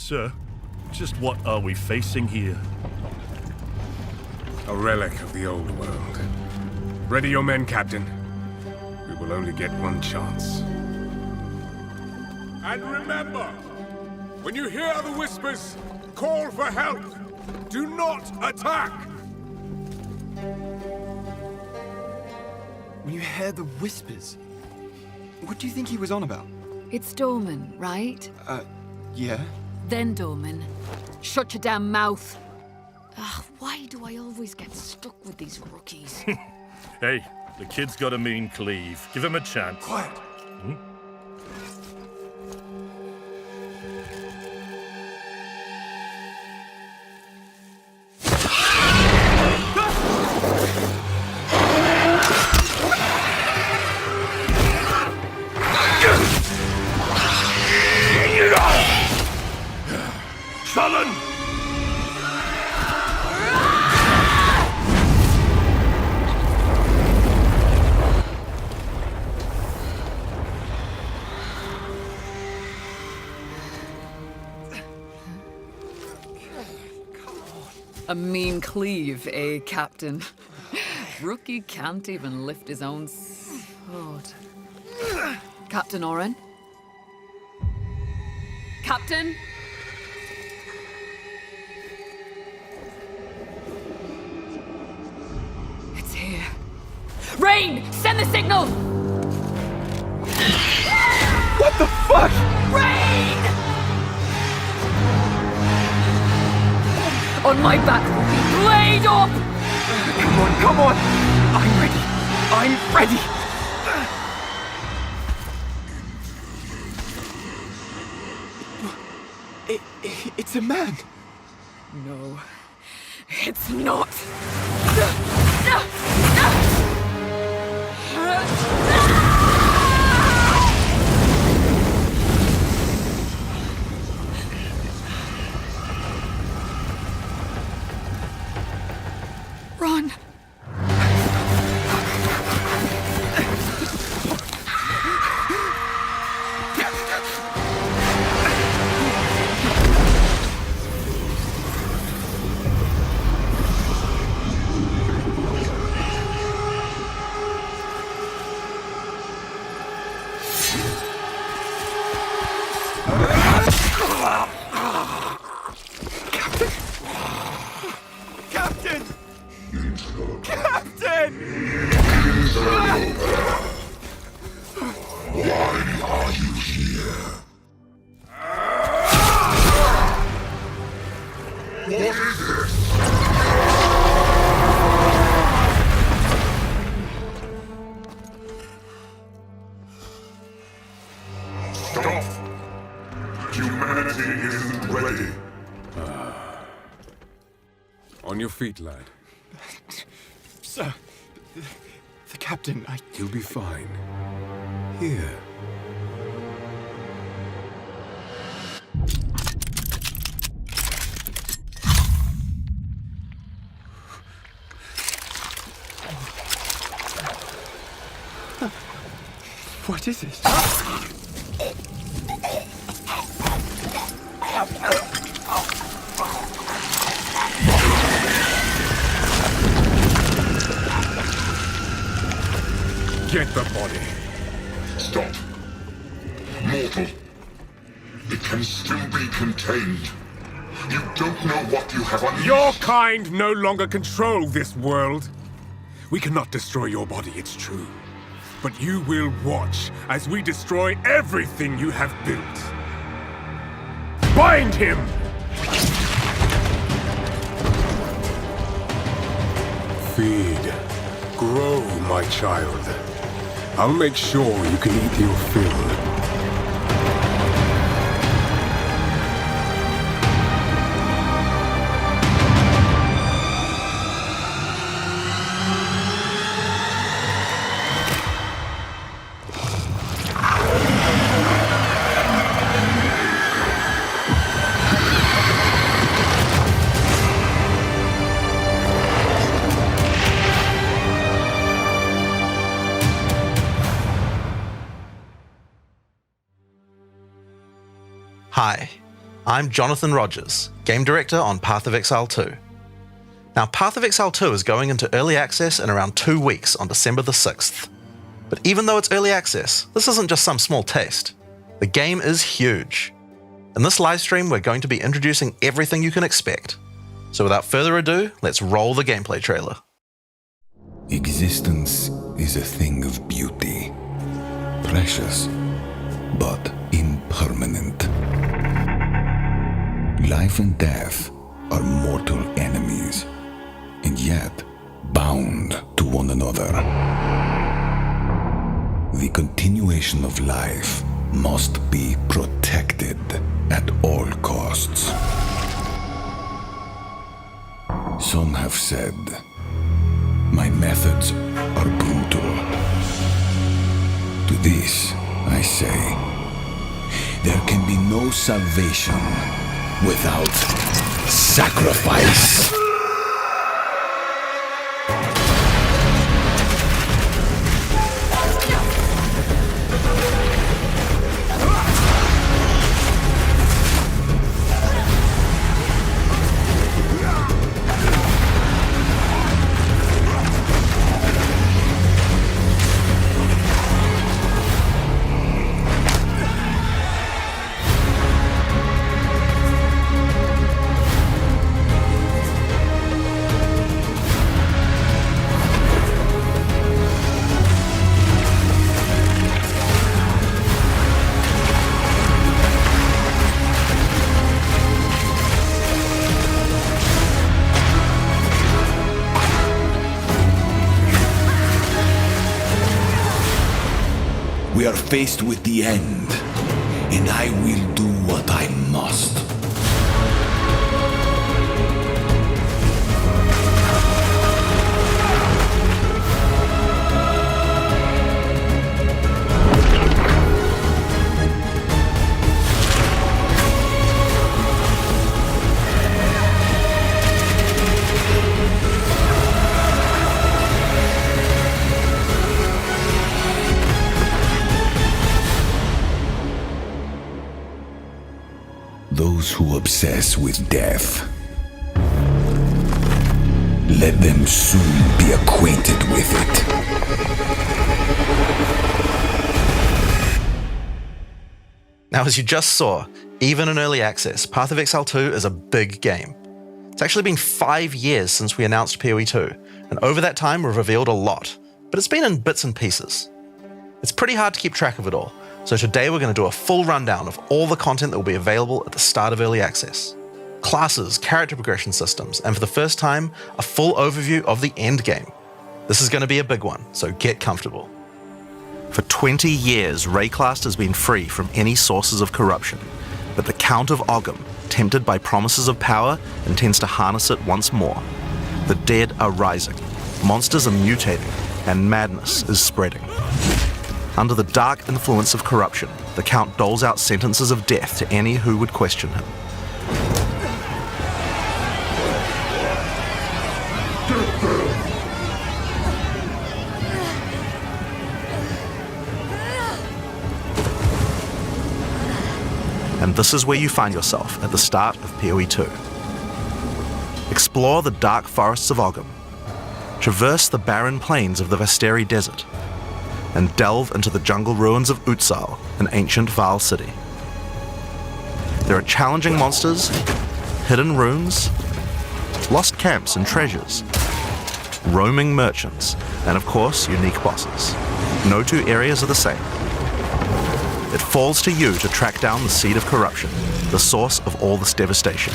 Sir, just what are we facing here? A relic of the old world. Ready your men, Captain. We will only get one chance. And remember, when you hear the whispers, call for help. Do not attack! When you hear the whispers, what do you think he was on about? It's Dorman, right? Yeah? Then Dorman. Shut your damn mouth. Ugh, why do I always get stuck with these rookies? Hey, the kid's got a mean cleave. Give him a chance. Quiet! Sullen! A mean cleave, eh, Captain? Rookie can't even lift his own sword. Captain Oren? Captain? It's here. Rain! Send the signal! What the fuck? Rain! On my back, Rookie! Blade up! Come on, come on! I'm ready! I'm ready! It's a man! No, it's not. Run. Captain! Captain! Stop! Humanity isn't ready. On your feet, lad. Sir, the captain, You'll be fine. Here. What is this? Get the body. Stop. Mortal. It can still be contained. You don't know what you have unleashed. Your kind no longer control this world. We cannot destroy your body, it's true. But you will watch as we destroy everything you have built. Bind him! Feed. Grow, my child. I'll make sure you can eat your fill. Hi, I'm Jonathan Rogers, Game Director on Path of Exile 2. Now, Path of Exile 2 is going into early access in around 2 weeks on December the 6th. But even though it's early access, this isn't just some small taste. The game is huge. In this livestream, we're going to be introducing everything you can expect. So without further ado, let's roll the gameplay trailer. Existence is a thing of beauty, precious, but impermanent. Life and death are mortal enemies, and yet bound to one another. The continuation of life must be protected at all costs. Some have said, my methods are brutal. To this, I say, there can be no salvation without sacrifice. We are faced with the end, and I will do what I must. Those who obsess with death, let them soon be acquainted with it. Now, as you just saw, even in early access, Path of Exile 2 is a big game. It's actually been 5 years since we announced PoE 2, and over that time we've revealed a lot, but it's been in bits and pieces. It's pretty hard to keep track of it all, so today we're going to do a full rundown of all the content that will be available at the start of early access. Classes, character progression systems, and for the first time, a full overview of the end game. This is going to be a big one, so get comfortable. For 20 years, Rayclast has been free from any sources of corruption, but the Count of Ogham, tempted by promises of power, intends to harness it once more. The dead are rising, monsters are mutating, and madness is spreading. Under the dark influence of corruption, the Count doles out sentences of death to any who would question him. And this is where you find yourself at the start of PoE 2. Explore the dark forests of Ogham, traverse the barren plains of the Vasteri Desert, and delve into the jungle ruins of Utsal, an ancient Vaal city. There are challenging monsters, hidden runes, lost camps and treasures, roaming merchants, and of course, unique bosses. No two areas are the same. It falls to you to track down the seed of corruption, the source of all this devastation.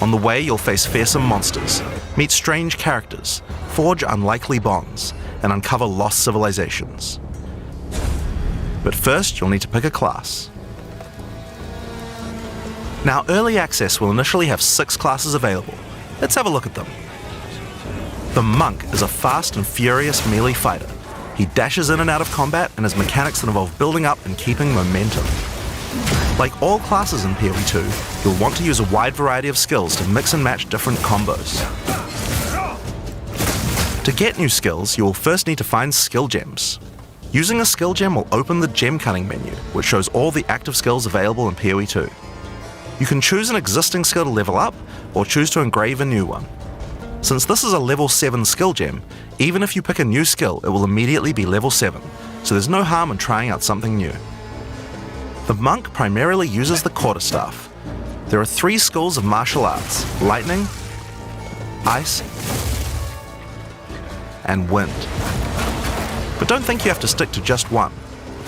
On the way, you'll face fearsome monsters, meet strange characters, forge unlikely bonds, and uncover lost civilizations. But first, you'll need to pick a class. Now, early access will initially have 6 classes available. Let's have a look at them. The Monk is a fast and furious melee fighter. He dashes in and out of combat and has mechanics that involve building up and keeping momentum. Like all classes in PoE 2, you'll want to use a wide variety of skills to mix and match different combos. To get new skills, you will first need to find skill gems. Using a skill gem will open the gem cutting menu, which shows all the active skills available in PoE 2. You can choose an existing skill to level up, or choose to engrave a new one. Since this is a level 7 skill gem, even if you pick a new skill, it will immediately be level 7, so there's no harm in trying out something new. The monk primarily uses the quarterstaff. There are 3 schools of martial arts: lightning, ice, and wind. But don't think you have to stick to just one.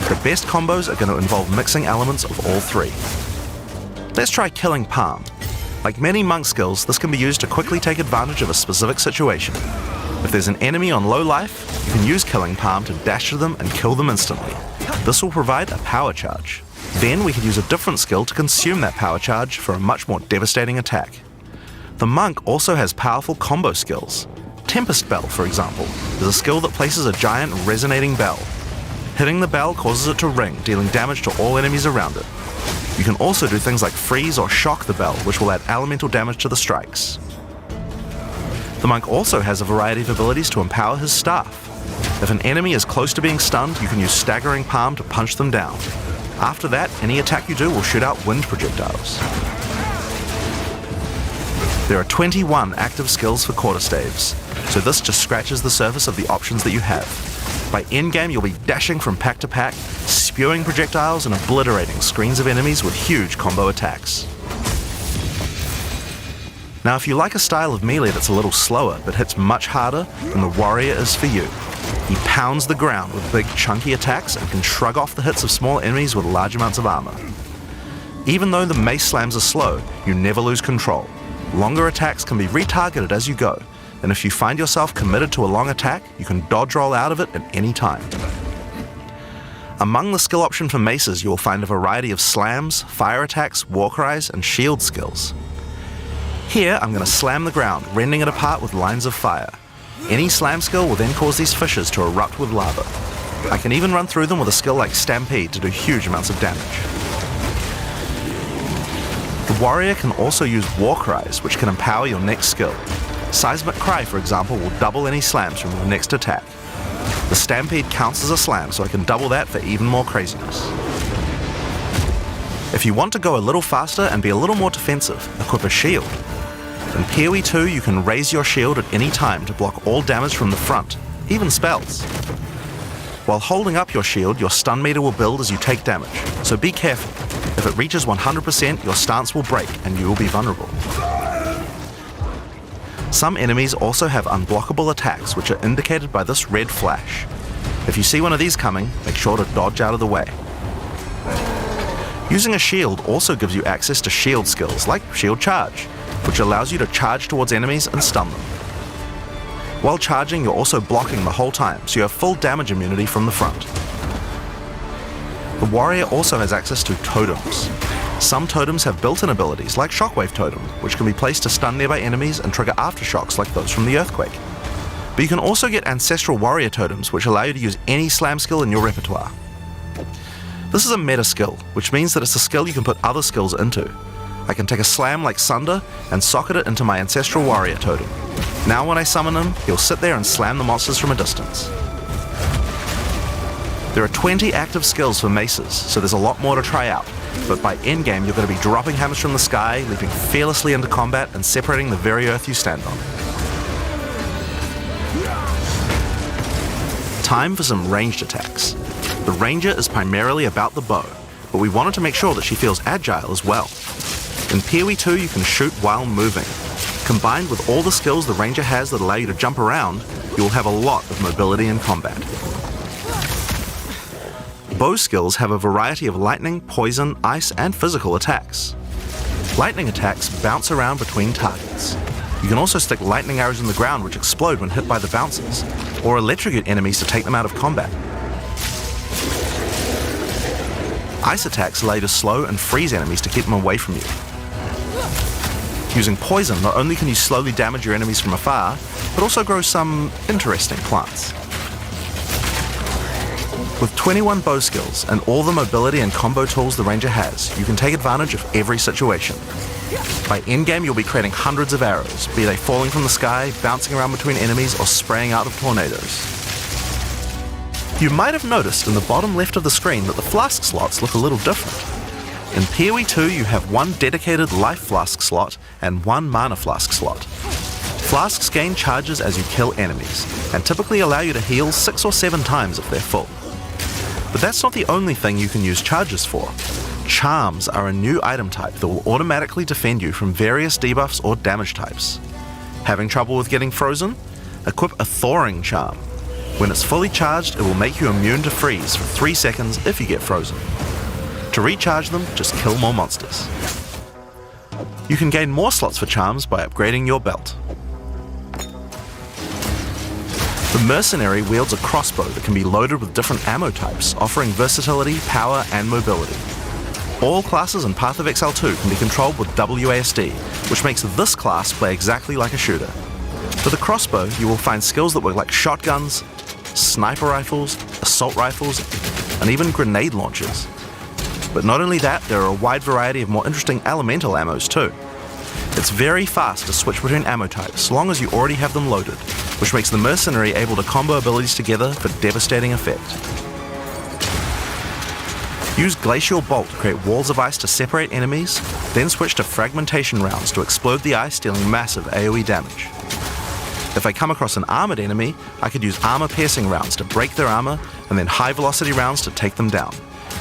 The best combos are going to involve mixing elements of all 3. Let's try Killing Palm. Like many monk skills, this can be used to quickly take advantage of a specific situation. If there's an enemy on low life, you can use Killing Palm to dash to them and kill them instantly. This will provide a power charge. Then we can use a different skill to consume that power charge for a much more devastating attack. The monk also has powerful combo skills. Tempest Bell, for example, is a skill that places a giant resonating bell. Hitting the bell causes it to ring, dealing damage to all enemies around it. You can also do things like freeze or shock the bell, which will add elemental damage to the strikes. The monk also has a variety of abilities to empower his staff. If an enemy is close to being stunned, you can use Staggering Palm to punch them down. After that, any attack you do will shoot out wind projectiles. There are 21 active skills for quarterstaves, so this just scratches the surface of the options that you have. By endgame, you'll be dashing from pack to pack, spewing projectiles and obliterating screens of enemies with huge combo attacks. Now, if you like a style of melee that's a little slower but hits much harder, then the warrior is for you. He pounds the ground with big chunky attacks and can shrug off the hits of small enemies with large amounts of armor. Even though the mace slams are slow, you never lose control. Longer attacks can be retargeted as you go, and if you find yourself committed to a long attack, you can dodge roll out of it at any time. Among the skill option for maces, you will find a variety of slams, fire attacks, war cries, and shield skills. Here, I'm going to slam the ground, rending it apart with lines of fire. Any slam skill will then cause these fissures to erupt with lava. I can even run through them with a skill like Stampede to do huge amounts of damage. The warrior can also use war cries, which can empower your next skill. Seismic Cry, for example, will double any slams from your next attack. The Stampede counts as a slam, so I can double that for even more craziness. If you want to go a little faster and be a little more defensive, equip a shield. In PoE 2, you can raise your shield at any time to block all damage from the front, even spells. While holding up your shield, your stun meter will build as you take damage, so be careful. If it reaches 100%, your stance will break and you will be vulnerable. Some enemies also have unblockable attacks, which are indicated by this red flash. If you see one of these coming, make sure to dodge out of the way. Using a shield also gives you access to shield skills, like Shield Charge, which allows you to charge towards enemies and stun them. While charging, you're also blocking the whole time, so you have full damage immunity from the front. The warrior also has access to totems. Some totems have built-in abilities, like Shockwave Totem, which can be placed to stun nearby enemies and trigger aftershocks like those from the earthquake. But you can also get Ancestral Warrior Totems, which allow you to use any slam skill in your repertoire. This is a meta skill, which means that it's a skill you can put other skills into. I can take a slam like Sunder and socket it into my Ancestral Warrior Totem. Now when I summon him, he'll sit there and slam the monsters from a distance. There are 20 active skills for maces, so there's a lot more to try out. But by endgame, you're going to be dropping hammers from the sky, leaping fearlessly into combat, and separating the very earth you stand on. Time for some ranged attacks. The ranger is primarily about the bow, but we wanted to make sure that she feels agile as well. In PoE 2, you can shoot while moving. Combined with all the skills the ranger has that allow you to jump around, you will have a lot of mobility in combat. Bow skills have a variety of lightning, poison, ice, and physical attacks. Lightning attacks bounce around between targets. You can also stick lightning arrows in the ground which explode when hit by the bouncers, or electrocute enemies to take them out of combat. Ice attacks allow you to slow and freeze enemies to keep them away from you. Using poison, not only can you slowly damage your enemies from afar, but also grow some interesting plants. With 21 bow skills and all the mobility and combo tools the ranger has, you can take advantage of every situation. By endgame, you'll be creating hundreds of arrows, be they falling from the sky, bouncing around between enemies, or spraying out of tornadoes. You might have noticed in the bottom left of the screen that the flask slots look a little different. In PoE 2 you have one dedicated life flask slot and one mana flask slot. Flasks gain charges as you kill enemies, and typically allow you to heal 6 or 7 times if they're full. But that's not the only thing you can use charges for. Charms are a new item type that will automatically defend you from various debuffs or damage types. Having trouble with getting frozen? Equip a thawing charm. When it's fully charged, it will make you immune to freeze for 3 seconds if you get frozen. To recharge them, just kill more monsters. You can gain more slots for charms by upgrading your belt. The mercenary wields a crossbow that can be loaded with different ammo types, offering versatility, power, and mobility. All classes in Path of Exile 2 can be controlled with WASD, which makes this class play exactly like a shooter. With a crossbow, you will find skills that work like shotguns, sniper rifles, assault rifles, and even grenade launchers. But not only that, there are a wide variety of more interesting elemental ammos too. It's very fast to switch between ammo types, so long as you already have them loaded, which makes the mercenary able to combo abilities together for devastating effect. Use Glacial Bolt to create walls of ice to separate enemies, then switch to fragmentation rounds to explode the ice, dealing massive AoE damage. If I come across an armoured enemy, I could use armour-piercing rounds to break their armour, and then high-velocity rounds to take them down.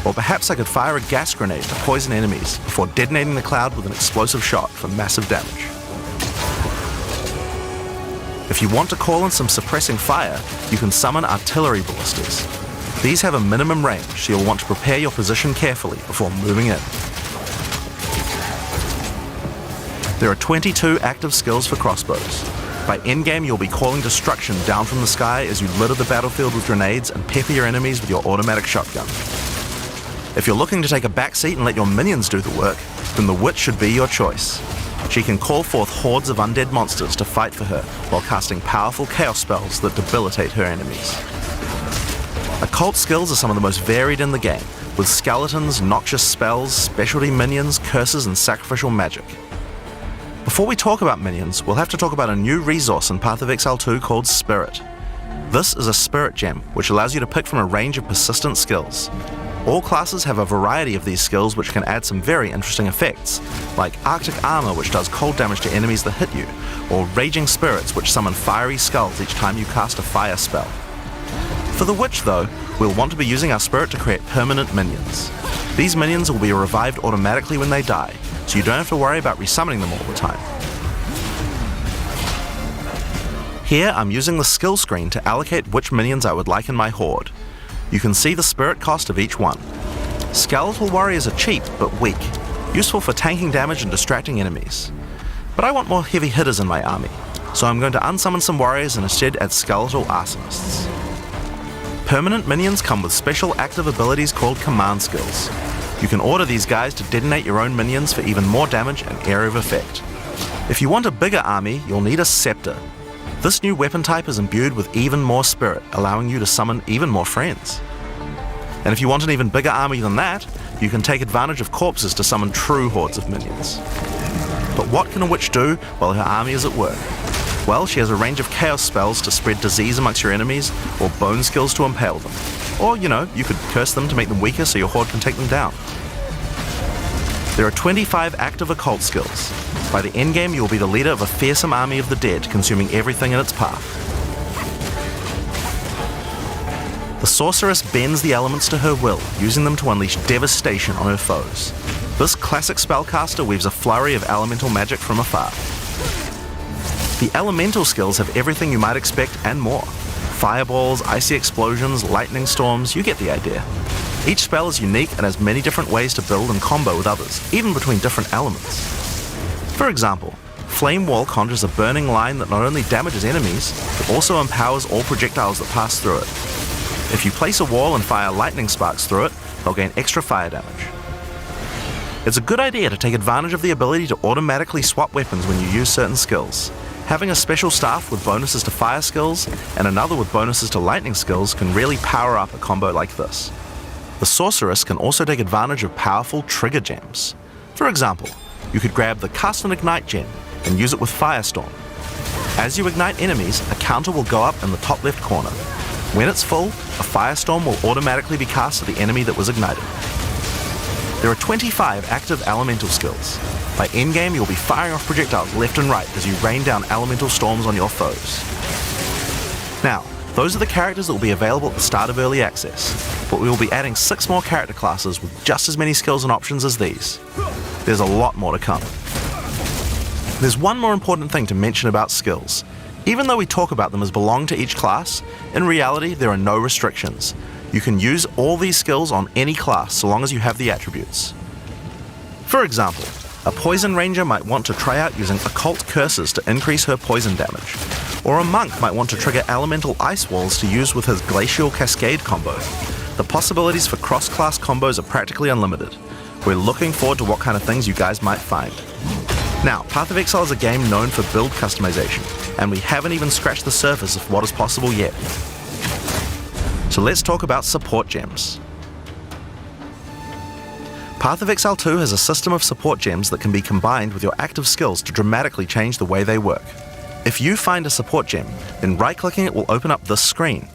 Or perhaps I could fire a gas grenade to poison enemies before detonating the cloud with an explosive shot for massive damage. If you want to call in some suppressing fire, you can summon artillery ballistas. These have a minimum range, so you'll want to prepare your position carefully before moving in. There are 22 active skills for crossbows. By endgame, you'll be calling destruction down from the sky as you litter the battlefield with grenades and pepper your enemies with your automatic shotgun. If you're looking to take a backseat and let your minions do the work, then the witch should be your choice. She can call forth hordes of undead monsters to fight for her while casting powerful chaos spells that debilitate her enemies. Occult skills are some of the most varied in the game, with skeletons, noxious spells, specialty minions, curses, and sacrificial magic. Before we talk about minions, we'll have to talk about a new resource in Path of Exile 2 called Spirit. This is a spirit gem, which allows you to pick from a range of persistent skills. All classes have a variety of these skills which can add some very interesting effects, like Arctic Armor, which does cold damage to enemies that hit you, or Raging Spirits, which summon fiery skulls each time you cast a fire spell. For the Witch, though, we'll want to be using our spirit to create permanent minions. These minions will be revived automatically when they die, so you don't have to worry about resummoning them all the time. Here I'm using the skill screen to allocate which minions I would like in my horde. You can see the spirit cost of each one. Skeletal warriors are cheap but weak, useful for tanking damage and distracting enemies. But I want more heavy hitters in my army, so I'm going to unsummon some warriors and instead add skeletal arsonists. Permanent minions come with special active abilities called command skills. You can order these guys to detonate your own minions for even more damage and area of effect. If you want a bigger army, you'll need a scepter. This new weapon type is imbued with even more spirit, allowing you to summon even more friends. And if you want an even bigger army than that, you can take advantage of corpses to summon true hordes of minions. But what can a witch do while her army is at work? Well, she has a range of chaos spells to spread disease amongst your enemies, or bone skills to impale them. Or, you could curse them to make them weaker so your horde can take them down. There are 25 active occult skills. By the endgame, you will be the leader of a fearsome army of the dead, consuming everything in its path. The sorceress bends the elements to her will, using them to unleash devastation on her foes. This classic spellcaster weaves a flurry of elemental magic from afar. The elemental skills have everything you might expect and more. Fireballs, icy explosions, lightning storms, you get the idea. Each spell is unique and has many different ways to build and combo with others, even between different elements. For example, Flame Wall conjures a burning line that not only damages enemies, but also empowers all projectiles that pass through it. If you place a wall and fire lightning sparks through it, they'll gain extra fire damage. It's a good idea to take advantage of the ability to automatically swap weapons when you use certain skills. Having a special staff with bonuses to fire skills and another with bonuses to lightning skills can really power up a combo like this. The sorceress can also take advantage of powerful trigger gems. For example, you could grab the Cast and Ignite gem and use it with Firestorm. As you ignite enemies, a counter will go up in the top left corner. When it's full, a Firestorm will automatically be cast to the enemy that was ignited. There are 25 active elemental skills. By endgame, you'll be firing off projectiles left and right as you rain down elemental storms on your foes. Now, those are the characters that will be available at the start of Early Access, but we will be adding 6 more character classes with just as many skills and options as these. There's a lot more to come. There's one more important thing to mention about skills. Even though we talk about them as belong to each class, in reality there are no restrictions. You can use all these skills on any class so long as you have the attributes. For example, a poison ranger might want to try out using occult curses to increase her poison damage, or a monk might want to trigger elemental ice walls to use with his glacial cascade combo. The possibilities for cross-class combos are practically unlimited. We're looking forward to what kind of things you guys might find. Now, Path of Exile is a game known for build customization, and we haven't even scratched the surface of what is possible yet. So let's talk about support gems. Path of Exile 2 has a system of support gems that can be combined with your active skills to dramatically change the way they work. If you find a support gem, then right-clicking it will open up this screen.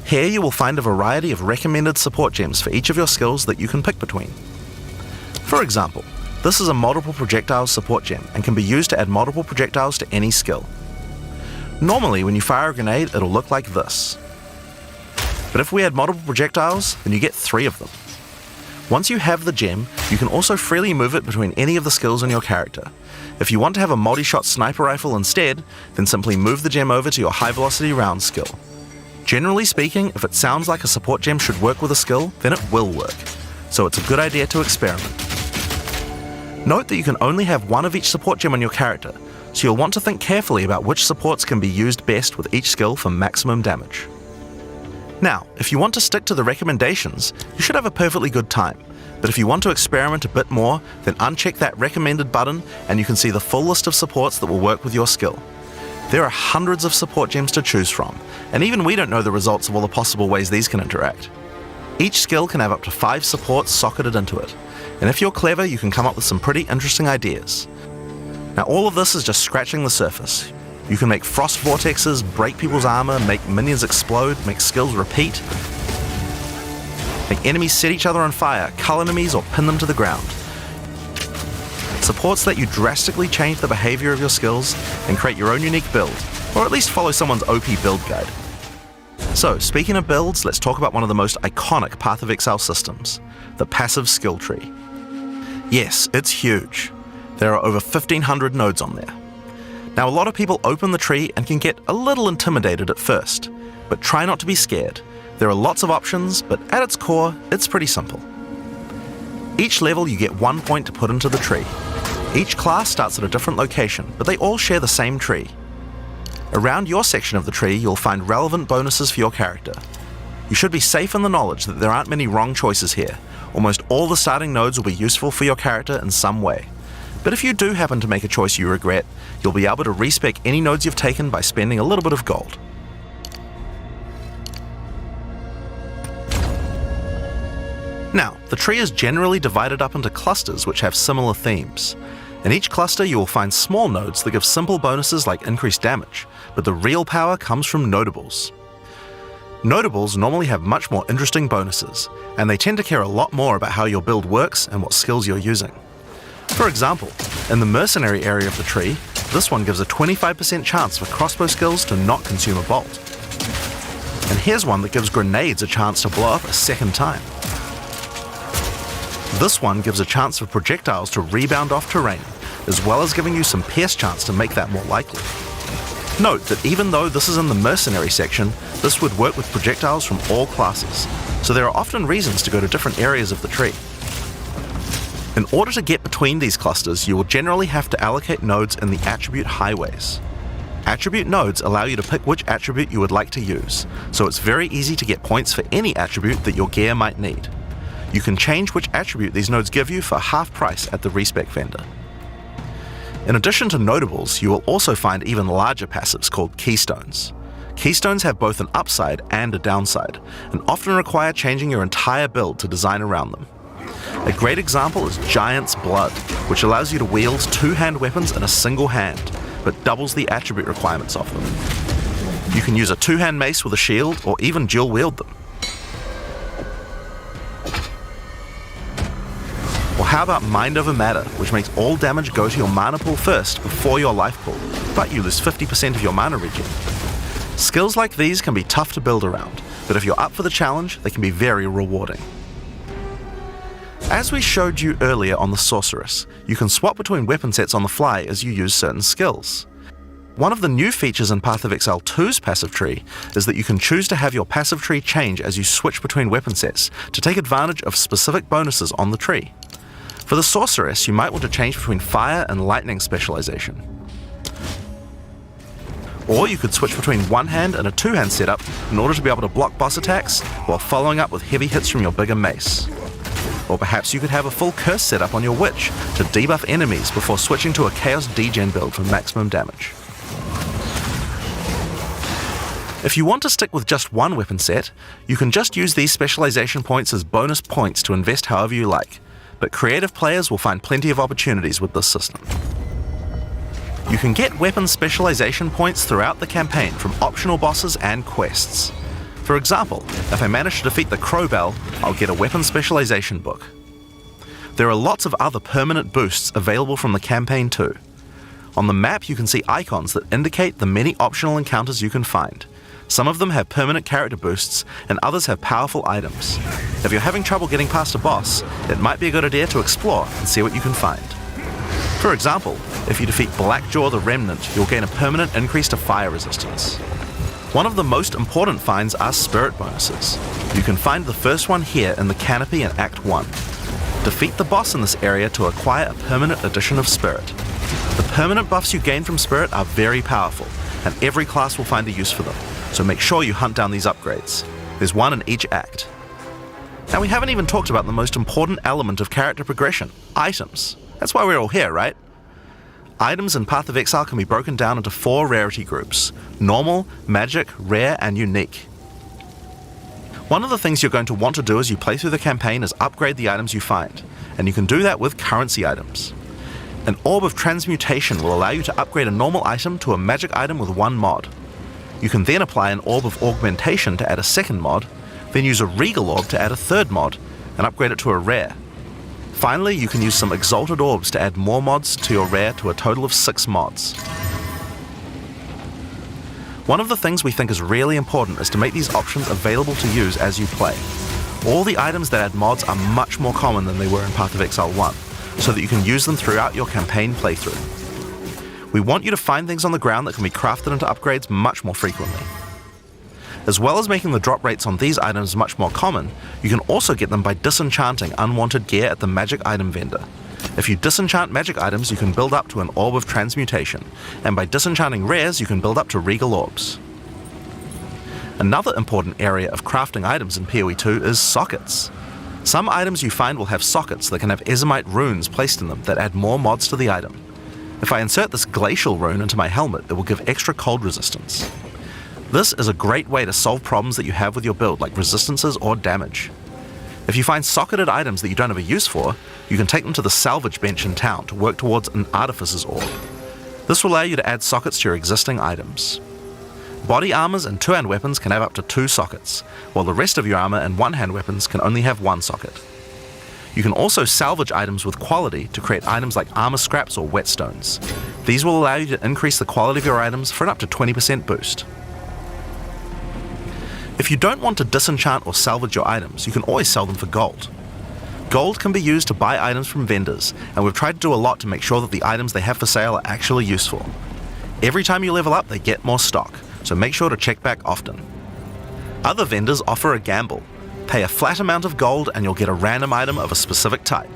Here you will find a variety of recommended support gems for each of your skills that you can pick between. For example, this is a multiple projectiles support gem and can be used to add multiple projectiles to any skill. Normally when you fire a grenade it'll look like this. But if we add multiple projectiles, then you get 3 of them. Once you have the gem, you can also freely move it between any of the skills on your character. If you want to have a multi-shot sniper rifle instead, then simply move the gem over to your high-velocity round skill. Generally speaking, if it sounds like a support gem should work with a skill, then it will work. So it's a good idea to experiment. Note that you can only have one of each support gem on your character, so you'll want to think carefully about which supports can be used best with each skill for maximum damage. Now, if you want to stick to the recommendations, you should have a perfectly good time. But if you want to experiment a bit more, then uncheck that recommended button and you can see the full list of supports that will work with your skill. There are hundreds of support gems to choose from, and even we don't know the results of all the possible ways these can interact. Each skill can have up to 5 supports socketed into it, and if you're clever you can come up with some pretty interesting ideas. Now all of this is just scratching the surface. You can make frost vortexes, break people's armor, make minions explode, make skills repeat, make enemies set each other on fire, cull enemies or pin them to the ground. Supports let you drastically change the behavior of your skills and create your own unique build, or at least follow someone's OP build guide. So, speaking of builds, let's talk about one of the most iconic Path of Exile systems, the passive skill tree. Yes, it's huge. There are over 1,500 nodes on there. Now a lot of people open the tree and can get a little intimidated at first, but try not to be scared. There are lots of options, but at its core, it's pretty simple. Each level you get 1 point to put into the tree. Each class starts at a different location, but they all share the same tree. Around your section of the tree, you'll find relevant bonuses for your character. You should be safe in the knowledge that there aren't many wrong choices here. Almost all the starting nodes will be useful for your character in some way. But if you do happen to make a choice you regret, you'll be able to respec any nodes you've taken by spending a little bit of gold. Now, the tree is generally divided up into clusters which have similar themes. In each cluster you will find small nodes that give simple bonuses like increased damage, but the real power comes from notables. Notables normally have much more interesting bonuses, and they tend to care a lot more about how your build works and what skills you're using. For example, in the mercenary area of the tree, this one gives a 25% chance for crossbow skills to not consume a bolt. And here's one that gives grenades a chance to blow up a second time. This one gives a chance for projectiles to rebound off terrain, as well as giving you some pierce chance to make that more likely. Note that even though this is in the mercenary section, this would work with projectiles from all classes, so there are often reasons to go to different areas of the tree. In order to get between these clusters, you will generally have to allocate nodes in the attribute highways. Attribute nodes allow you to pick which attribute you would like to use, so it's very easy to get points for any attribute that your gear might need. You can change which attribute these nodes give you for half price at the respec vendor. In addition to notables, you will also find even larger passives called keystones. Keystones have both an upside and a downside, and often require changing your entire build to design around them. A great example is Giant's Blood, which allows you to wield 2-hand weapons in a single hand, but doubles the attribute requirements of them. You can use a 2-hand mace with a shield, or even dual wield them. how about Mind Over Matter, which makes all damage go to your mana pool first before your life pool, but you lose 50% of your mana regen. Skills like these can be tough to build around, but if you're up for the challenge, they can be very rewarding. As we showed you earlier on the Sorceress, you can swap between weapon sets on the fly as you use certain skills. One of the new features in Path of Exile 2's passive tree is that you can choose to have your passive tree change as you switch between weapon sets to take advantage of specific bonuses on the tree. For the Sorceress, you might want to change between fire and lightning specialization. Or you could switch between one-hand and a two-hand setup in order to be able to block boss attacks while following up with heavy hits from your bigger mace. Or perhaps you could have a full curse setup on your witch to debuff enemies before switching to a chaos degen build for maximum damage. If you want to stick with just one weapon set, you can just use these specialization points as bonus points to invest however you like, but creative players will find plenty of opportunities with this system. You can get weapon specialization points throughout the campaign from optional bosses and quests. For example, if I manage to defeat the Crowbell, I'll get a weapon specialization book. There are lots of other permanent boosts available from the campaign too. On the map you can see icons that indicate the many optional encounters you can find. Some of them have permanent character boosts, and others have powerful items. If you're having trouble getting past a boss, it might be a good idea to explore and see what you can find. For example, if you defeat Blackjaw the Remnant, you'll gain a permanent increase to fire resistance. One of the most important finds are spirit bonuses. You can find the first one here in the canopy in Act 1. Defeat the boss in this area to acquire a permanent addition of spirit. The permanent buffs you gain from spirit are very powerful, and every class will find a use for them, so make sure you hunt down these upgrades. There's one in each act. Now we haven't even talked about the most important element of character progression, items. That's why we're all here, right? Items in Path of Exile can be broken down into 4 rarity groups: normal, magic, rare, and unique. One of the things you're going to want to do as you play through the campaign is upgrade the items you find, and you can do that with currency items. An Orb of Transmutation will allow you to upgrade a normal item to a magic item with 1 mod. You can then apply an Orb of Augmentation to add a second mod, then use a Regal Orb to add a third mod, and upgrade it to a rare. Finally, you can use some Exalted Orbs to add more mods to your rare to a total of 6 mods. One of the things we think is really important is to make these options available to use as you play. All the items that add mods are much more common than they were in Path of Exile 1, so that you can use them throughout your campaign playthrough. We want you to find things on the ground that can be crafted into upgrades much more frequently. As well as making the drop rates on these items much more common, you can also get them by disenchanting unwanted gear at the magic item vendor. If you disenchant magic items, you can build up to an Orb of Transmutation, and by disenchanting rares, you can build up to Regal Orbs. Another important area of crafting items in PoE 2 is sockets. Some items you find will have sockets that can have Ezomite runes placed in them that add more mods to the item. If I insert this glacial rune into my helmet, it will give extra cold resistance. This is a great way to solve problems that you have with your build, like resistances or damage. If you find socketed items that you don't have a use for, you can take them to the salvage bench in town to work towards an Artificer's Orb. This will allow you to add sockets to your existing items. Body armors and two-hand weapons can have up to 2 sockets, while the rest of your armor and one-hand weapons can only have 1 socket. You can also salvage items with quality to create items like armor scraps or whetstones. These will allow you to increase the quality of your items for an up to 20% boost. If you don't want to disenchant or salvage your items, you can always sell them for gold. Gold can be used to buy items from vendors, and we've tried to do a lot to make sure that the items they have for sale are actually useful. Every time you level up, they get more stock, so make sure to check back often. Other vendors offer a gamble. Pay a flat amount of gold and you'll get a random item of a specific type.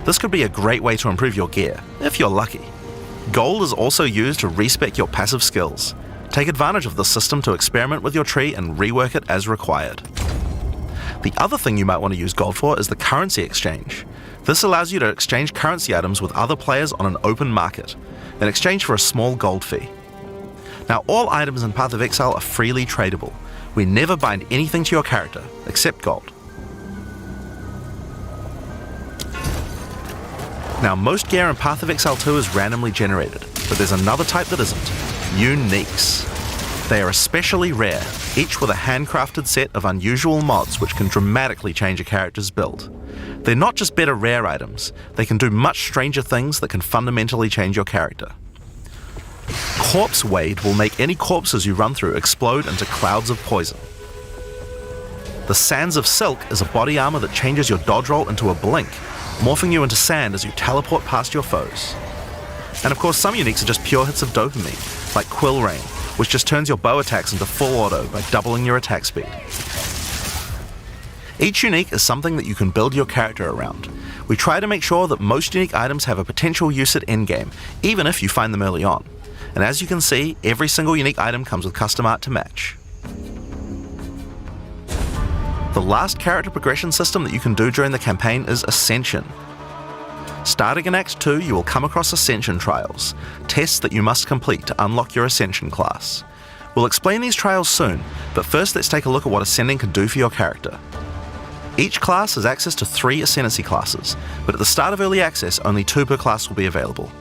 This could be a great way to improve your gear, if you're lucky. Gold is also used to respec your passive skills. Take advantage of this system to experiment with your tree and rework it as required. The other thing you might want to use gold for is the currency exchange. This allows you to exchange currency items with other players on an open market, in exchange for a small gold fee. Now, all items in Path of Exile are freely tradable. We never bind anything to your character, except gold. Now, most gear in Path of Exile 2 is randomly generated, but there's another type that isn't: uniques. They are especially rare, each with a handcrafted set of unusual mods which can dramatically change a character's build. They're not just better rare items, they can do much stranger things that can fundamentally change your character. Corpse Wade will make any corpses you run through explode into clouds of poison. The Sands of Silk is a body armor that changes your dodge roll into a blink, morphing you into sand as you teleport past your foes. And of course, some uniques are just pure hits of dopamine, like Quill Rain, which just turns your bow attacks into full auto by doubling your attack speed. Each unique is something that you can build your character around. We try to make sure that most unique items have a potential use at endgame, even if you find them early on. And as you can see, every single unique item comes with custom art to match. The last character progression system that you can do during the campaign is Ascension. Starting in Act 2, you will come across Ascension trials, tests that you must complete to unlock your Ascension class. We'll explain these trials soon, but first let's take a look at what Ascending can do for your character. Each class has access to 3 Ascendancy classes, but at the start of Early Access, only 2 per class will be available.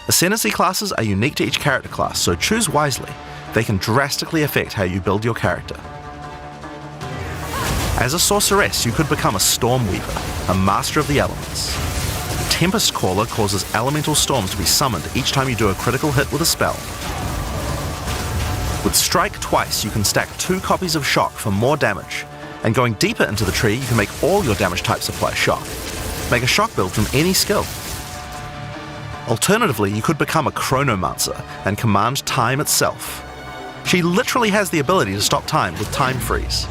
Ascendancy classes are unique to each character class, so choose wisely. They can drastically affect how you build your character. As a sorceress, you could become a Stormweaver, a master of the elements. Tempest Caller causes elemental storms to be summoned each time you do a critical hit with a spell. With Strike Twice, you can stack 2 copies of Shock for more damage, and going deeper into the tree, you can make all your damage types apply Shock. Make a Shock build from any skill. Alternatively, you could become a Chronomancer and command time itself. She literally has the ability to stop time with Time Freeze.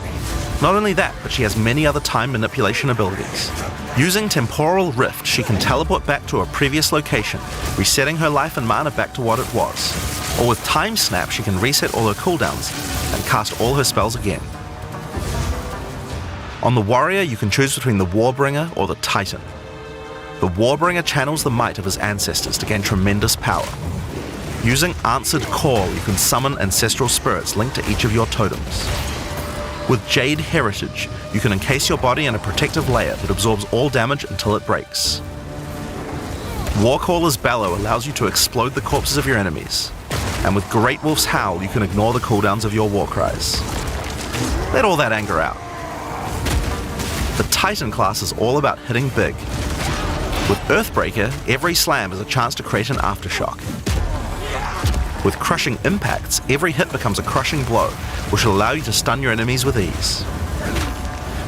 Not only that, but she has many other time manipulation abilities. Using Temporal Rift, she can teleport back to a previous location, resetting her life and mana back to what it was. Or with Time Snap, she can reset all her cooldowns and cast all her spells again. On the Warrior, you can choose between the Warbringer or the Titan. The Warbringer channels the might of his ancestors to gain tremendous power. Using Answered Call, you can summon ancestral spirits linked to each of your totems. With Jade Heritage, you can encase your body in a protective layer that absorbs all damage until it breaks. Warcaller's Bellow allows you to explode the corpses of your enemies. And with Great Wolf's Howl, you can ignore the cooldowns of your war cries. Let all that anger out. The Titan class is all about hitting big. With Earthbreaker, every slam is a chance to create an aftershock. With Crushing Impacts, every hit becomes a crushing blow, which will allow you to stun your enemies with ease.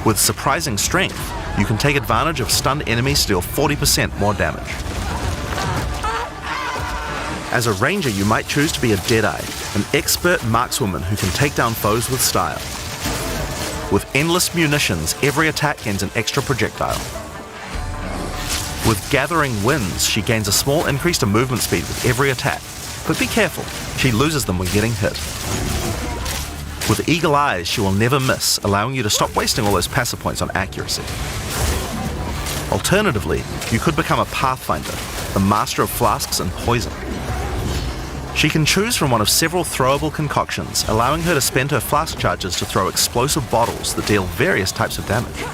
With Surprising Strength, you can take advantage of stunned enemies to deal 40% more damage. As a ranger, you might choose to be a Deadeye, an expert markswoman who can take down foes with style. With Endless Munitions, every attack gains an extra projectile. With Gathering Winds, she gains a small increase to movement speed with every attack, but be careful, she loses them when getting hit. With Eagle Eyes, she will never miss, allowing you to stop wasting all those passive points on accuracy. Alternatively, you could become a Pathfinder, the master of flasks and poison. She can choose from one of several throwable concoctions, allowing her to spend her flask charges to throw explosive bottles that deal various types of damage.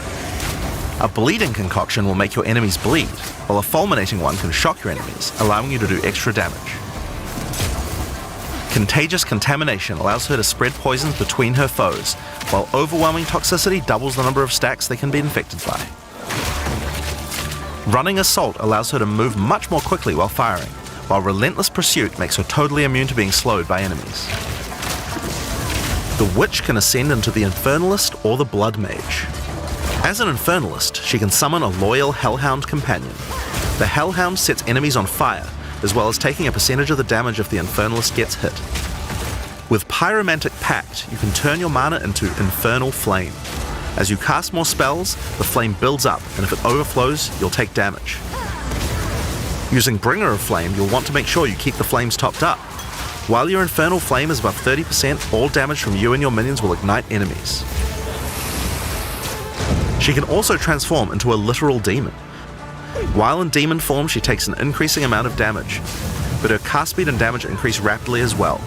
A bleeding concoction will make your enemies bleed, while a fulminating one can shock your enemies, allowing you to do extra damage. Contagious Contamination allows her to spread poisons between her foes, while Overwhelming Toxicity doubles the number of stacks they can be infected by. Running Assault allows her to move much more quickly while firing, while Relentless Pursuit makes her totally immune to being slowed by enemies. The Witch can ascend into the Infernalist or the Blood Mage. As an Infernalist, she can summon a loyal Hellhound companion. The Hellhound sets enemies on fire, as well as taking a percentage of the damage if the Infernalist gets hit. With Pyromantic Pact, you can turn your mana into Infernal Flame. As you cast more spells, the flame builds up, and if it overflows, you'll take damage. Using Bringer of Flame, you'll want to make sure you keep the flames topped up. While your Infernal Flame is above 30%, all damage from you and your minions will ignite enemies. She can also transform into a literal demon. While in demon form, she takes an increasing amount of damage, but her cast speed and damage increase rapidly as well.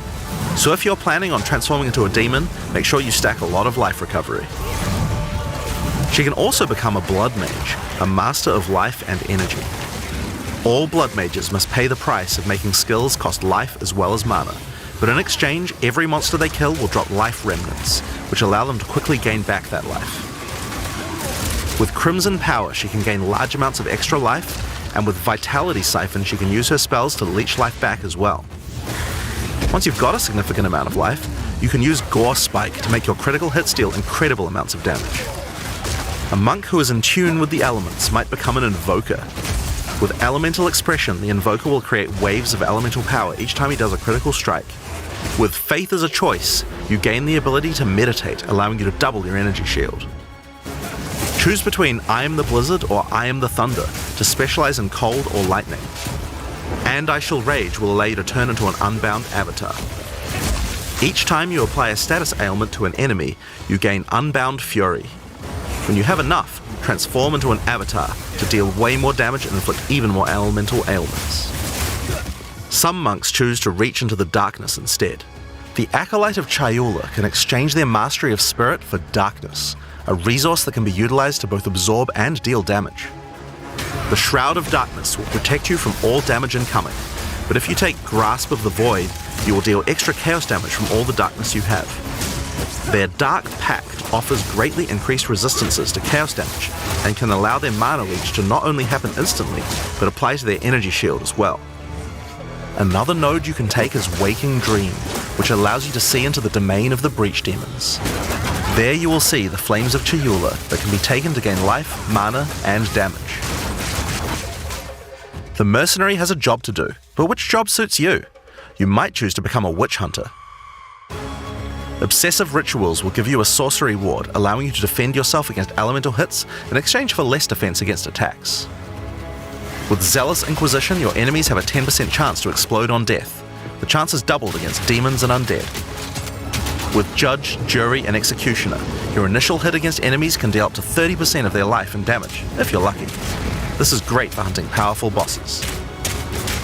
So if you're planning on transforming into a demon, make sure you stack a lot of life recovery. She can also become a Blood Mage, a master of life and energy. All Blood Mages must pay the price of making skills cost life as well as mana, but in exchange, every monster they kill will drop life remnants, which allow them to quickly gain back that life. With Crimson Power, she can gain large amounts of extra life, and with Vitality Siphon, she can use her spells to leech life back as well. Once you've got a significant amount of life, you can use Gore Spike to make your critical hits deal incredible amounts of damage. A monk who is in tune with the elements might become an Invoker. With Elemental Expression, the Invoker will create waves of elemental power each time he does a critical strike. With Faith as a choice, you gain the ability to meditate, allowing you to double your energy shield. Choose between I am the Blizzard or I am the Thunder to specialize in cold or lightning. And I Shall Rage will allow you to turn into an unbound avatar. Each time you apply a status ailment to an enemy, you gain Unbound Fury. When you have enough, transform into an avatar to deal way more damage and inflict even more elemental ailments. Some monks choose to reach into the darkness instead. The Acolyte of Chayula can exchange their mastery of spirit for darkness, a resource that can be utilized to both absorb and deal damage. The Shroud of Darkness will protect you from all damage incoming, but if you take Grasp of the Void, you will deal extra chaos damage from all the darkness you have. Their Dark Pact offers greatly increased resistances to chaos damage and can allow their mana leech to not only happen instantly, but apply to their energy shield as well. Another node you can take is Waking Dream, which allows you to see into the domain of the Breach Demons. There you will see the Flames of Chayula that can be taken to gain life, mana, and damage. The Mercenary has a job to do, but which job suits you? You might choose to become a Witch Hunter. Obsessive Rituals will give you a sorcery ward, allowing you to defend yourself against elemental hits in exchange for less defense against attacks. With Zealous Inquisition, your enemies have a 10% chance to explode on death. The chance is doubled against demons and undead. With Judge, Jury, and Executioner, your initial hit against enemies can deal up to 30% of their life and damage, if you're lucky. This is great for hunting powerful bosses.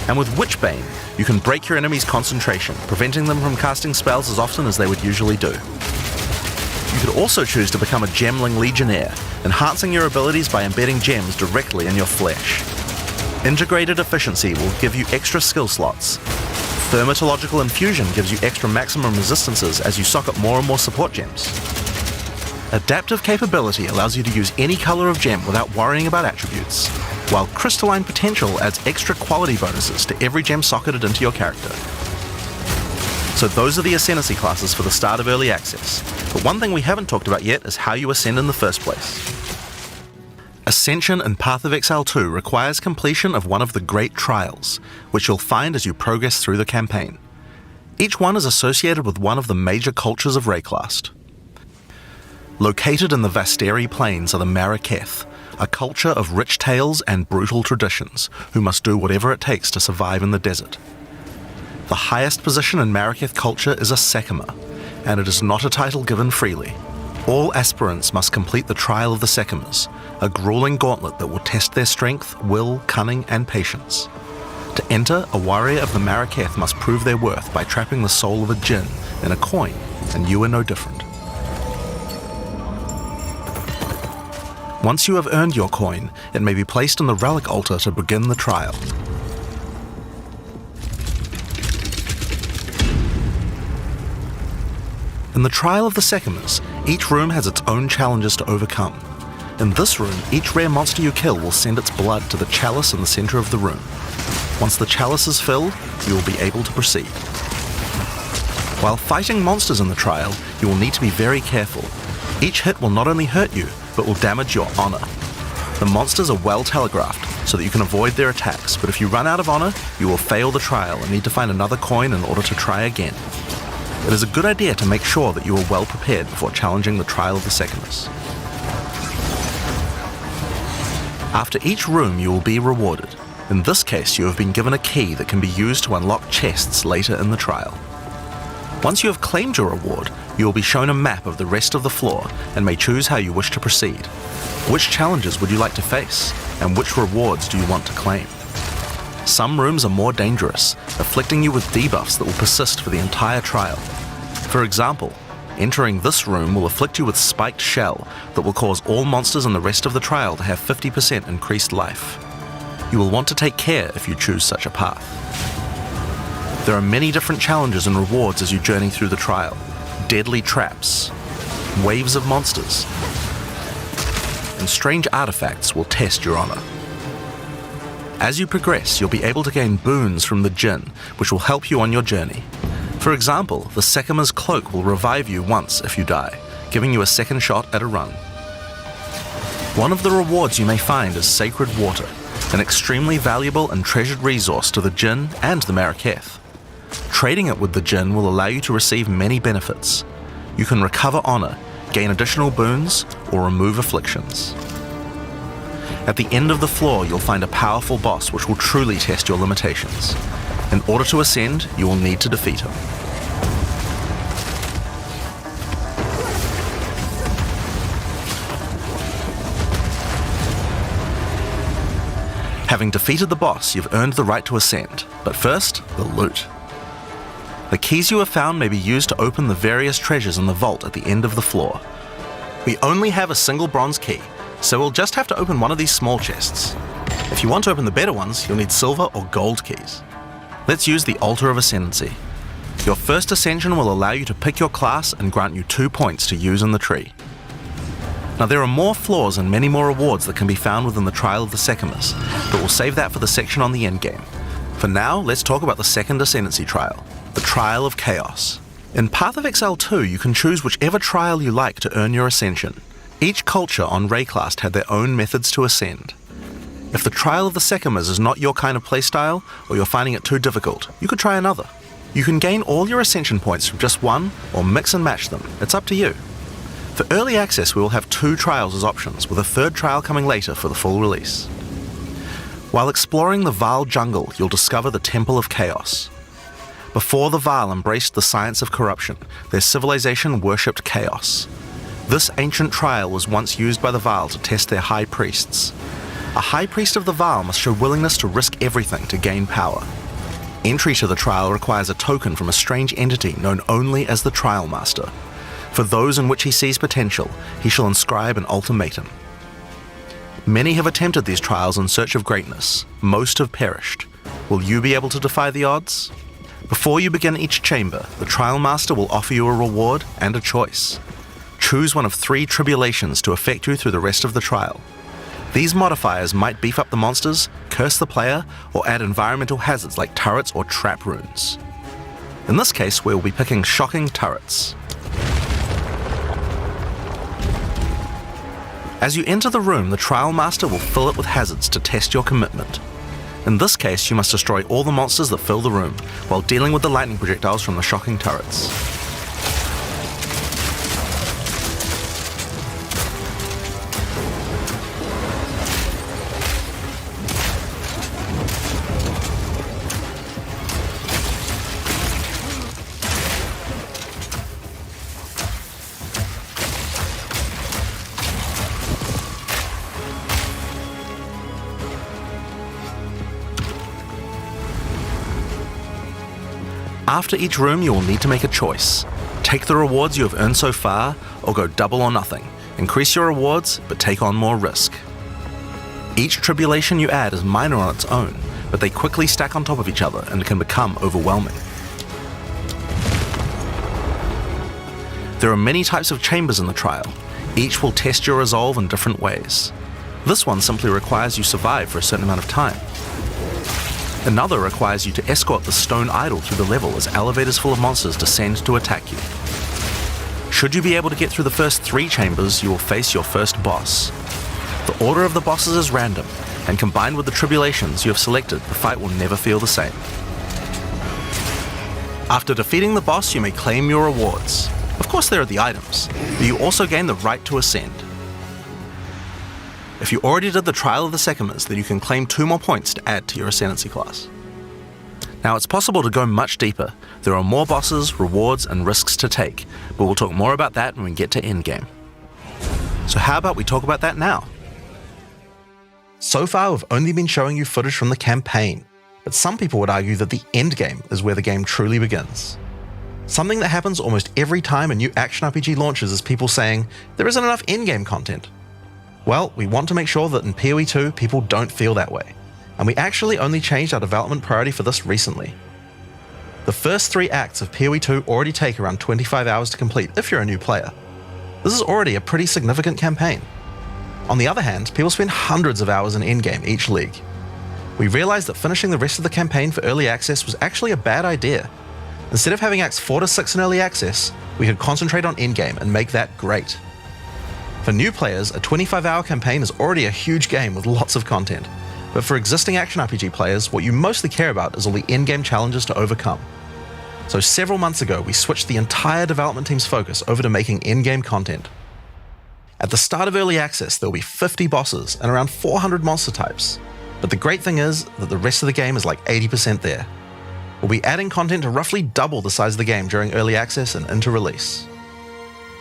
And with Witchbane, you can break your enemy's concentration, preventing them from casting spells as often as they would usually do. You could also choose to become a Gemling Legionnaire, enhancing your abilities by embedding gems directly in your flesh. Integrated Efficiency will give you extra skill slots. Thermatological Infusion gives you extra maximum resistances as you sock up more and more support gems. Adaptive Capability allows you to use any color of gem without worrying about attributes, while Crystalline Potential adds extra quality bonuses to every gem socketed into your character. So those are the Ascendancy classes for the start of Early Access, but one thing we haven't talked about yet is how you ascend in the first place. Ascension in Path of Exile 2 requires completion of one of the Great Trials, which you'll find as you progress through the campaign. Each one is associated with one of the major cultures of Rayclast. Located in the Vasteri Plains are the Maraketh, a culture of rich tales and brutal traditions, who must do whatever it takes to survive in the desert. The highest position in Maraketh culture is a Sekima, and it is not a title given freely. All aspirants must complete the Trial of the Sekimas, a grueling gauntlet that will test their strength, will, cunning, and patience. To enter, a warrior of the Maraketh must prove their worth by trapping the soul of a djinn in a coin, and you are no different. Once you have earned your coin, it may be placed on the relic altar to begin the trial. In the Trial of the Sekimas, each room has its own challenges to overcome. In this room, each rare monster you kill will send its blood to the chalice in the center of the room. Once the chalice is filled, you will be able to proceed. While fighting monsters in the trial, you will need to be very careful. Each hit will not only hurt you, but will damage your honor. The monsters are well telegraphed, so that you can avoid their attacks, but if you run out of honor, you will fail the trial and need to find another coin in order to try again. It is a good idea to make sure that you are well prepared before challenging the Trial of the Sekimas. After each room you will be rewarded. In this case, you have been given a key that can be used to unlock chests later in the trial. Once you have claimed your reward, you will be shown a map of the rest of the floor and may choose how you wish to proceed. Which challenges would you like to face, and which rewards do you want to claim? Some rooms are more dangerous, afflicting you with debuffs that will persist for the entire trial. For example, entering this room will afflict you with Spiked Shell that will cause all monsters in the rest of the trial to have 50% increased life. You will want to take care if you choose such a path. There are many different challenges and rewards as you journey through the trial. Deadly traps, waves of monsters, and strange artifacts will test your honor. As you progress, you'll be able to gain boons from the Jinn, which will help you on your journey. For example, the Sekama's cloak will revive you once if you die, giving you a second shot at a run. One of the rewards you may find is sacred water, an extremely valuable and treasured resource to the Jinn and the Maraketh. Trading it with the Jinn will allow you to receive many benefits. You can recover honor, gain additional boons, or remove afflictions. At the end of the floor, you'll find a powerful boss which will truly test your limitations. In order to ascend, you will need to defeat him. Having defeated the boss, you've earned the right to ascend. But first, the loot. The keys you have found may be used to open the various treasures in the vault at the end of the floor. We only have a single bronze key, so we'll just have to open one of these small chests. If you want to open the better ones, you'll need silver or gold keys. Let's use the Altar of Ascendancy. Your first ascension will allow you to pick your class and grant you 2 points to use in the tree. Now there are more floors and many more rewards that can be found within the Trial of the Sekamas, but we'll save that for the section on the endgame. For now, let's talk about the second Ascendancy trial, the Trial of Chaos. In Path of Exile 2, you can choose whichever trial you like to earn your ascension. Each culture on Rayclast had their own methods to ascend. If the Trial of the Sekamas is not your kind of playstyle, or you're finding it too difficult, you could try another. You can gain all your ascension points from just one, or mix and match them. It's up to you. For early access, we will have 2 trials as options, with a 3rd trial coming later for the full release. While exploring the Vaal jungle, you'll discover the Temple of Chaos. Before the Vaal embraced the science of corruption, their civilization worshipped chaos. This ancient trial was once used by the Vaal to test their high priests. A high priest of the Vaal must show willingness to risk everything to gain power. Entry to the trial requires a token from a strange entity known only as the Trial Master. For those in which he sees potential, he shall inscribe an ultimatum. Many have attempted these trials in search of greatness. Most have perished. Will you be able to defy the odds? Before you begin each chamber, the Trial Master will offer you a reward and a choice. Choose one of 3 tribulations to affect you through the rest of the trial. These modifiers might beef up the monsters, curse the player, or add environmental hazards like turrets or trap runes. In this case, we will be picking shocking turrets. As you enter the room, the Trial Master will fill it with hazards to test your commitment. In this case, you must destroy all the monsters that fill the room, while dealing with the lightning projectiles from the shocking turrets. After each room, you will need to make a choice. Take the rewards you have earned so far, or go double or nothing. Increase your rewards, but take on more risk. Each tribulation you add is minor on its own, but they quickly stack on top of each other and can become overwhelming. There are many types of chambers in the trial. Each will test your resolve in different ways. This one simply requires you survive for a certain amount of time. Another requires you to escort the stone idol through the level as elevators full of monsters descend to attack you. Should you be able to get through the first 3 chambers, you will face your first boss. The order of the bosses is random, and combined with the tribulations you have selected, the fight will never feel the same. After defeating the boss, you may claim your rewards. Of course there are the items, but you also gain the right to ascend. If you already did the Trial of the Sekamas, then you can claim 2 more points to add to your Ascendancy class. Now it's possible to go much deeper. There are more bosses, rewards, and risks to take, but we'll talk more about that when we get to endgame. So how about we talk about that now? So far, we've only been showing you footage from the campaign, but some people would argue that the endgame is where the game truly begins. Something that happens almost every time a new action RPG launches is people saying, there isn't enough endgame content. Well, we want to make sure that in PoE 2, people don't feel that way, and we actually only changed our development priority for this recently. The first 3 acts of PoE 2 already take around 25 hours to complete if you're a new player. This is already a pretty significant campaign. On the other hand, people spend hundreds of hours in endgame each league. We realized that finishing the rest of the campaign for early access was actually a bad idea. Instead of having acts 4 to 6 in early access, we could concentrate on endgame and make that great. For new players, a 25-hour campaign is already a huge game with lots of content. But for existing action RPG players, what you mostly care about is all the endgame challenges to overcome. So several months ago, we switched the entire development team's focus over to making endgame content. At the start of early access, there will be 50 bosses and around 400 monster types. But the great thing is that the rest of the game is like 80% there. We'll be adding content to roughly double the size of the game during early access and into release.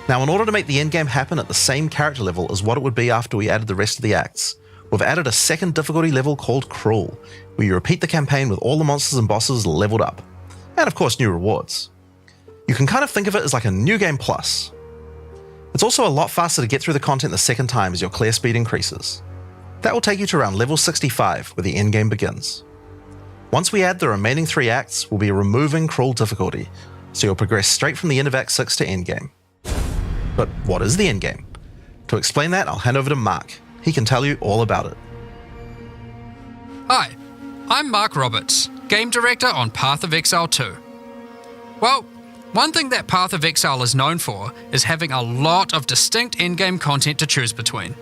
Now, in order to make the endgame happen at the same character level as what it would be after we added the rest of the acts, we've added a second difficulty level called Cruel, where you repeat the campaign with all the monsters and bosses leveled up. And of course, new rewards. You can kind of think of it as like a new game plus. It's also a lot faster to get through the content the second time as your clear speed increases. That will take you to around level 65, where the endgame begins. Once we add the remaining 3 acts, we'll be removing Cruel difficulty, so you'll progress straight from the end of Act 6 to endgame. But what is the endgame? To explain that, I'll hand over to Mark. He can tell you all about it. Hi, I'm Mark Roberts, Game Director on Path of Exile 2. Well, one thing that Path of Exile is known for is having a lot of distinct endgame content to choose between.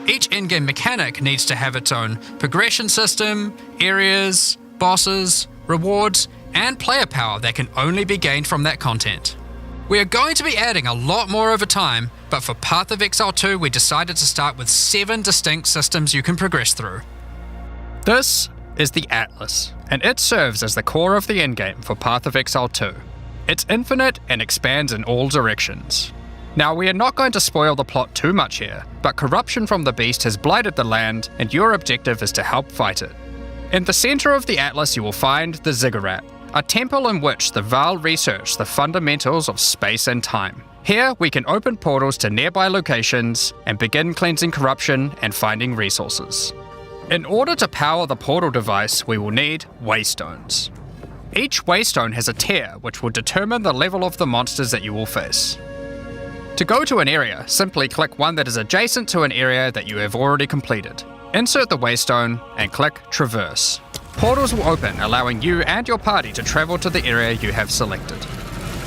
Each endgame mechanic needs to have its own progression system, areas, bosses, rewards, and player power that can only be gained from that content. We are going to be adding a lot more over time, but for Path of Exile 2 we decided to start with 7 distinct systems you can progress through. This is the Atlas, and it serves as the core of the endgame for Path of Exile 2. It's infinite and expands in all directions. Now, we are not going to spoil the plot too much here, but corruption from the beast has blighted the land, and your objective is to help fight it. In the center of the Atlas you will find the Ziggurat, a temple in which the Vaal research the fundamentals of space and time. Here, we can open portals to nearby locations and begin cleansing corruption and finding resources. In order to power the portal device, we will need waystones. Each waystone has a tier which will determine the level of the monsters that you will face. To go to an area, simply click one that is adjacent to an area that you have already completed. Insert the waystone and click Traverse. Portals will open, allowing you and your party to travel to the area you have selected.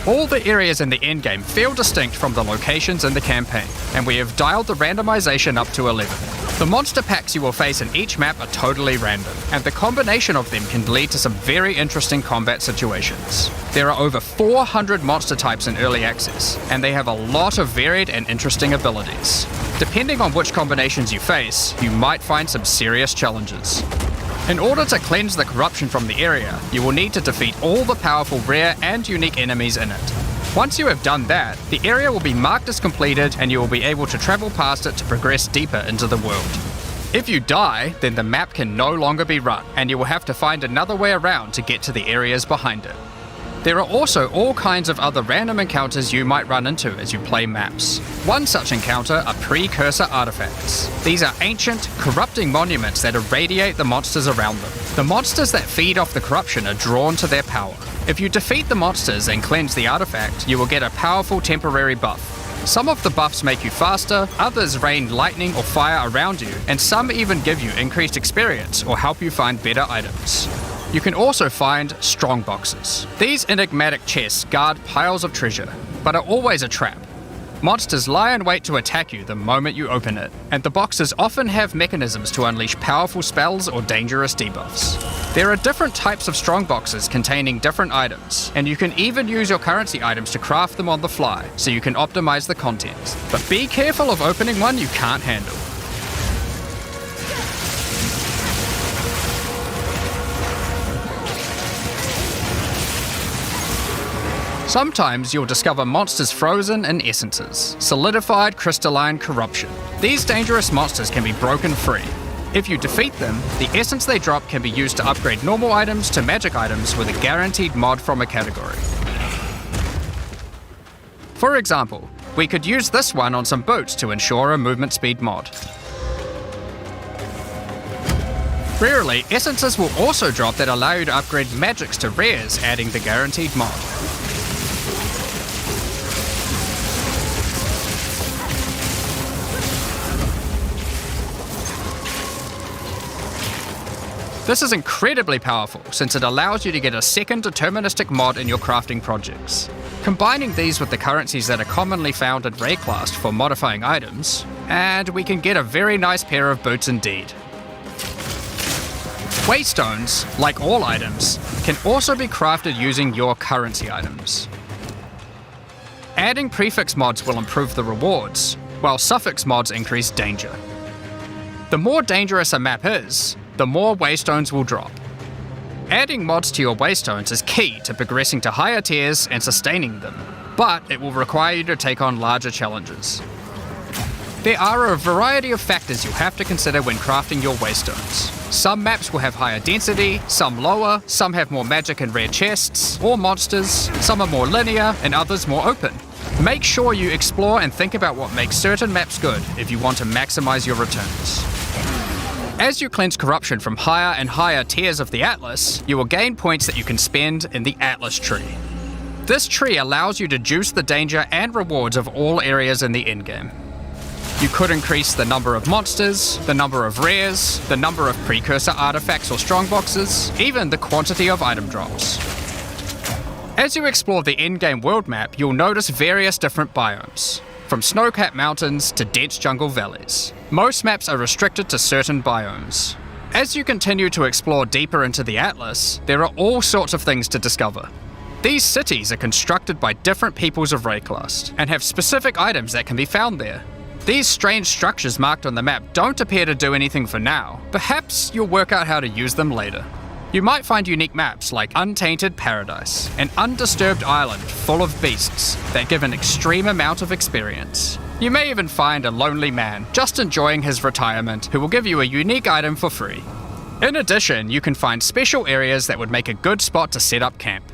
All the areas in the endgame feel distinct from the locations in the campaign, and we have dialed the randomization up to 11. The monster packs you will face in each map are totally random, and the combination of them can lead to some very interesting combat situations. There are over 400 monster types in early access, and they have a lot of varied and interesting abilities. Depending on which combinations you face, you might find some serious challenges. In order to cleanse the corruption from the area, you will need to defeat all the powerful rare and unique enemies in it. Once you have done that, the area will be marked as completed and you will be able to travel past it to progress deeper into the world. If you die, then the map can no longer be run, and you will have to find another way around to get to the areas behind it. There are also all kinds of other random encounters you might run into as you play maps. One such encounter are precursor artifacts. These are ancient, corrupting monuments that irradiate the monsters around them. The monsters that feed off the corruption are drawn to their power. If you defeat the monsters and cleanse the artifact, you will get a powerful temporary buff. Some of the buffs make you faster, others rain lightning or fire around you, and some even give you increased experience or help you find better items. You can also find strong boxes. These enigmatic chests guard piles of treasure, but are always a trap. Monsters lie in wait to attack you the moment you open it, and the boxes often have mechanisms to unleash powerful spells or dangerous debuffs. There are different types of strong boxes containing different items, and you can even use your currency items to craft them on the fly, so you can optimize the contents. But be careful of opening one you can't handle. Sometimes you'll discover monsters frozen in essences, solidified crystalline corruption. These dangerous monsters can be broken free. If you defeat them, the essence they drop can be used to upgrade normal items to magic items with a guaranteed mod from a category. For example, we could use this one on some boots to ensure a movement speed mod. Rarely, essences will also drop that allow you to upgrade magics to rares, adding the guaranteed mod. This is incredibly powerful since it allows you to get a second deterministic mod in your crafting projects. Combining these with the currencies that are commonly found in Rayclast for modifying items, and we can get a very nice pair of boots indeed. Waystones, like all items, can also be crafted using your currency items. Adding prefix mods will improve the rewards, while suffix mods increase danger. The more dangerous a map is, the more waystones will drop. Adding mods to your waystones is key to progressing to higher tiers and sustaining them, but it will require you to take on larger challenges. There are a variety of factors you'll have to consider when crafting your waystones. Some maps will have higher density, some lower, some have more magic and rare chests, or monsters, some are more linear, and others more open. Make sure you explore and think about what makes certain maps good if you want to maximize your returns. As you cleanse corruption from higher and higher tiers of the Atlas, you will gain points that you can spend in the Atlas tree. This tree allows you to juice the danger and rewards of all areas in the endgame. You could increase the number of monsters, the number of rares, the number of precursor artifacts or strongboxes, even the quantity of item drops. As you explore the endgame world map, you'll notice various different biomes, from snow-capped mountains to dense jungle valleys. Most maps are restricted to certain biomes. As you continue to explore deeper into the Atlas, there are all sorts of things to discover. These cities are constructed by different peoples of Rayclast, and have specific items that can be found there. These strange structures marked on the map don't appear to do anything for now. Perhaps you'll work out how to use them later. You might find unique maps like Untainted Paradise, an undisturbed island full of beasts that give an extreme amount of experience. You may even find a lonely man just enjoying his retirement who will give you a unique item for free. In addition, you can find special areas that would make a good spot to set up camp.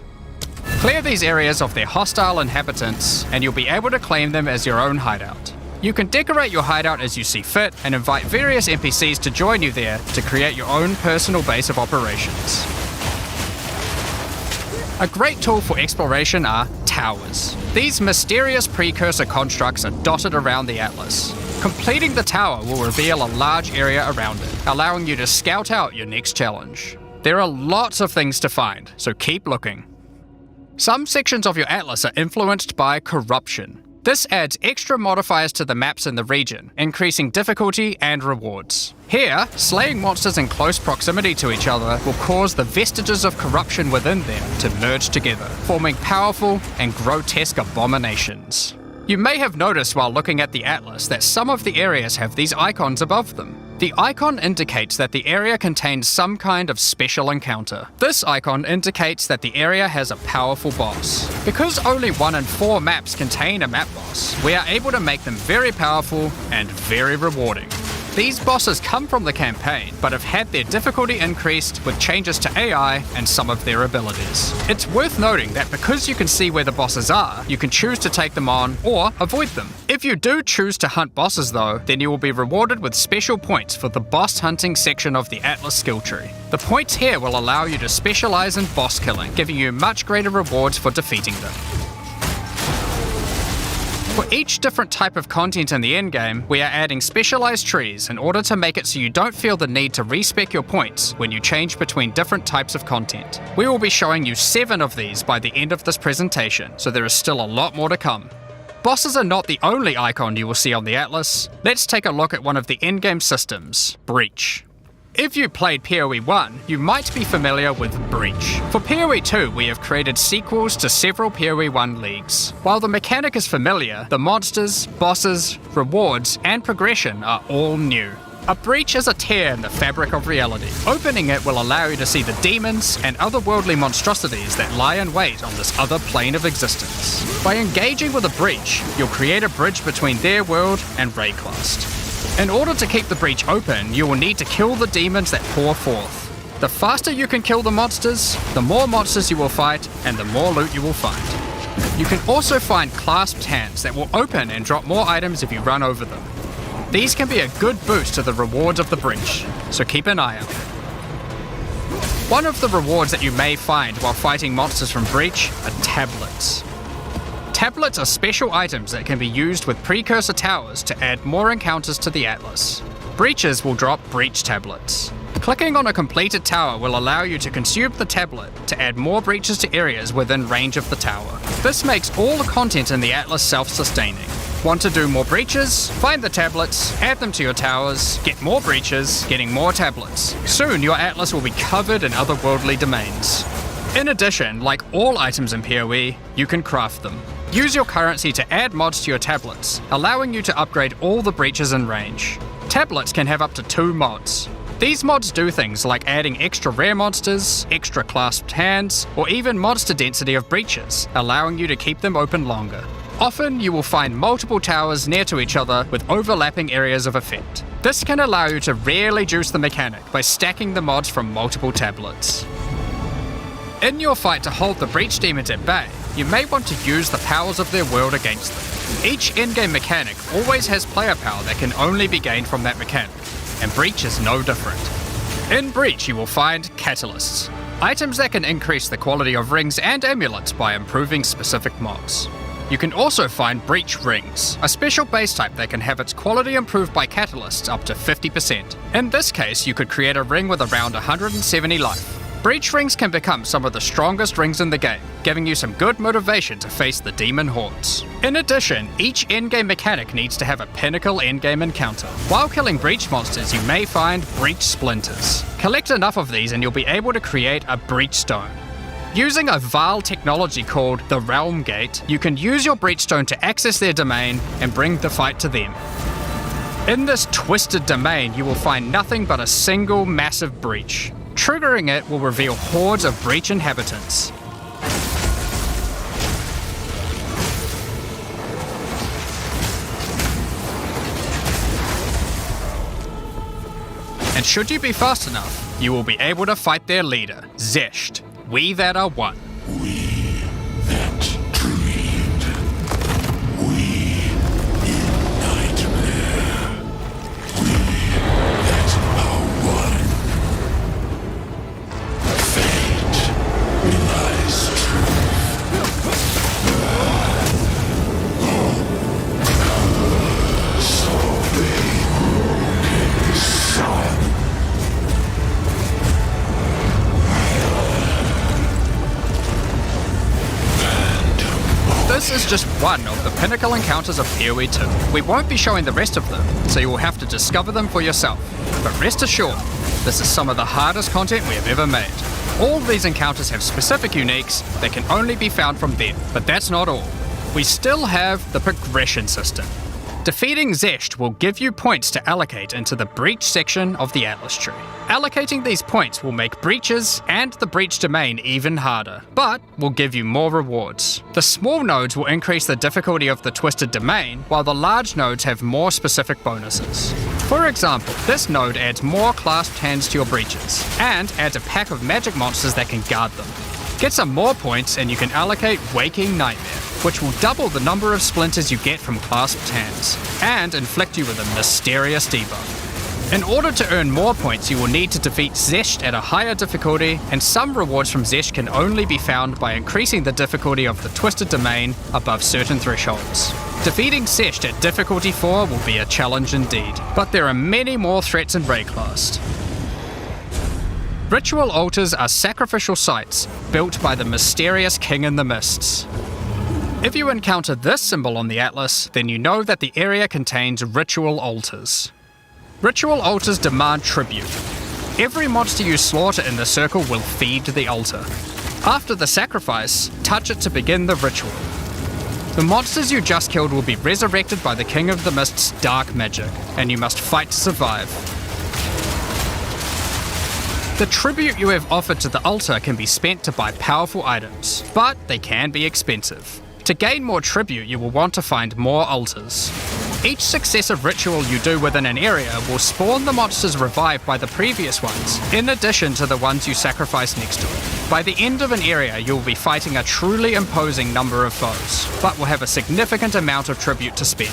Clear these areas of their hostile inhabitants, and you'll be able to claim them as your own hideout. You can decorate your hideout as you see fit and invite various NPCs to join you there to create your own personal base of operations. A great tool for exploration are towers. These mysterious precursor constructs are dotted around the Atlas. Completing the tower will reveal a large area around it, allowing you to scout out your next challenge. There are lots of things to find, so keep looking. Some sections of your Atlas are influenced by corruption. This adds extra modifiers to the maps in the region, increasing difficulty and rewards. Here, slaying monsters in close proximity to each other will cause the vestiges of corruption within them to merge together, forming powerful and grotesque abominations. You may have noticed while looking at the Atlas that some of the areas have these icons above them. The icon indicates that the area contains some kind of special encounter. This icon indicates that the area has a powerful boss. Because only 1 in 4 maps contain a map boss, we are able to make them very powerful and very rewarding. These bosses come from the campaign, but have had their difficulty increased with changes to AI and some of their abilities. It's worth noting that because you can see where the bosses are, you can choose to take them on or avoid them. If you do choose to hunt bosses though, then you will be rewarded with special points for the boss hunting section of the Atlas skill tree. The points here will allow you to specialize in boss killing, giving you much greater rewards for defeating them. For each different type of content in the endgame, we are adding specialized trees in order to make it so you don't feel the need to respec your points when you change between different types of content. We will be showing you 7 of these by the end of this presentation, so there is still a lot more to come. Bosses are not the only icon you will see on the Atlas. Let's take a look at one of the endgame systems, Breach. If you played PoE 1, you might be familiar with Breach. For PoE 2, we have created sequels to several PoE 1 leagues. While the mechanic is familiar, the monsters, bosses, rewards, and progression are all new. A breach is a tear in the fabric of reality. Opening it will allow you to see the demons and otherworldly monstrosities that lie in wait on this other plane of existence. By engaging with a breach, you'll create a bridge between their world and Rayclast. In order to keep the breach open, you will need to kill the demons that pour forth. The faster you can kill the monsters, the more monsters you will fight, and the more loot you will find. You can also find clasped hands that will open and drop more items if you run over them. These can be a good boost to the rewards of the breach, so keep an eye out. One of the rewards that you may find while fighting monsters from Breach are tablets. Tablets are special items that can be used with precursor towers to add more encounters to the Atlas. Breaches will drop breach tablets. Clicking on a completed tower will allow you to consume the tablet to add more breaches to areas within range of the tower. This makes all the content in the Atlas self-sustaining. Want to do more breaches? Find the tablets, add them to your towers, get more breaches, getting more tablets. Soon your Atlas will be covered in otherworldly domains. In addition, like all items in PoE, you can craft them. Use your currency to add mods to your tablets, allowing you to upgrade all the breaches in range. Tablets can have up to 2 mods. These mods do things like adding extra rare monsters, extra clasped hands, or even monster density of breaches, allowing you to keep them open longer. Often you will find multiple towers near to each other with overlapping areas of effect. This can allow you to really juice the mechanic by stacking the mods from multiple tablets. In your fight to hold the breach demons at bay, you may want to use the powers of their world against them. Each in-game mechanic always has player power that can only be gained from that mechanic, and Breach is no different. In Breach you will find catalysts, items that can increase the quality of rings and amulets by improving specific mods. You can also find Breach Rings, a special base type that can have its quality improved by catalysts up to 50%. In this case, you could create a ring with around 170 life. Breach Rings can become some of the strongest rings in the game, giving you some good motivation to face the demon hordes. In addition, each endgame mechanic needs to have a pinnacle endgame encounter. While killing Breach monsters, you may find Breach Splinters. Collect enough of these and you'll be able to create a Breach Stone. Using a Vaal technology called the Realm Gate, you can use your Breach Stone to access their domain and bring the fight to them. In this twisted domain, you will find nothing but a single massive breach. Triggering it will reveal hordes of breach inhabitants. And should you be fast enough, you will be able to fight their leader, Zesht. We that are one. We that dreamed. We in nightmare. We that are one. Fate relies truth. So they broken sun. This is just one of the pinnacle encounters of PoE 2. We won't be showing the rest of them, so you will have to discover them for yourself. But rest assured, this is some of the hardest content we have ever made. All of these encounters have specific uniques that can only be found from them, but that's not all. We still have the progression system. Defeating Zesht will give you points to allocate into the breach section of the Atlas tree. Allocating these points will make breaches and the breach domain even harder, but will give you more rewards. The small nodes will increase the difficulty of the twisted domain, while the large nodes have more specific bonuses. For example, this node adds more clasped hands to your breaches, and adds a pack of magic monsters that can guard them. Get some more points and you can allocate Waking Nightmare, which will double the number of splinters you get from clasped hands, and inflict you with a mysterious debuff. In order to earn more points, you will need to defeat Zesht at a higher difficulty, and some rewards from Zesht can only be found by increasing the difficulty of the Twisted Domain above certain thresholds. Defeating Zesht at difficulty 4 will be a challenge indeed, but there are many more threats in Rayclast. Ritual altars are sacrificial sites built by the mysterious King in the Mists. If you encounter this symbol on the Atlas, then you know that the area contains ritual altars. Ritual altars demand tribute. Every monster you slaughter in the circle will feed the altar. After the sacrifice, touch it to begin the ritual. The monsters you just killed will be resurrected by the King of the Mist's dark magic, and you must fight to survive. The tribute you have offered to the altar can be spent to buy powerful items, but they can be expensive. To gain more tribute, you will want to find more altars. Each successive ritual you do within an area will spawn the monsters revived by the previous ones, in addition to the ones you sacrifice next to it. By the end of an area, you will be fighting a truly imposing number of foes, but will have a significant amount of tribute to spend.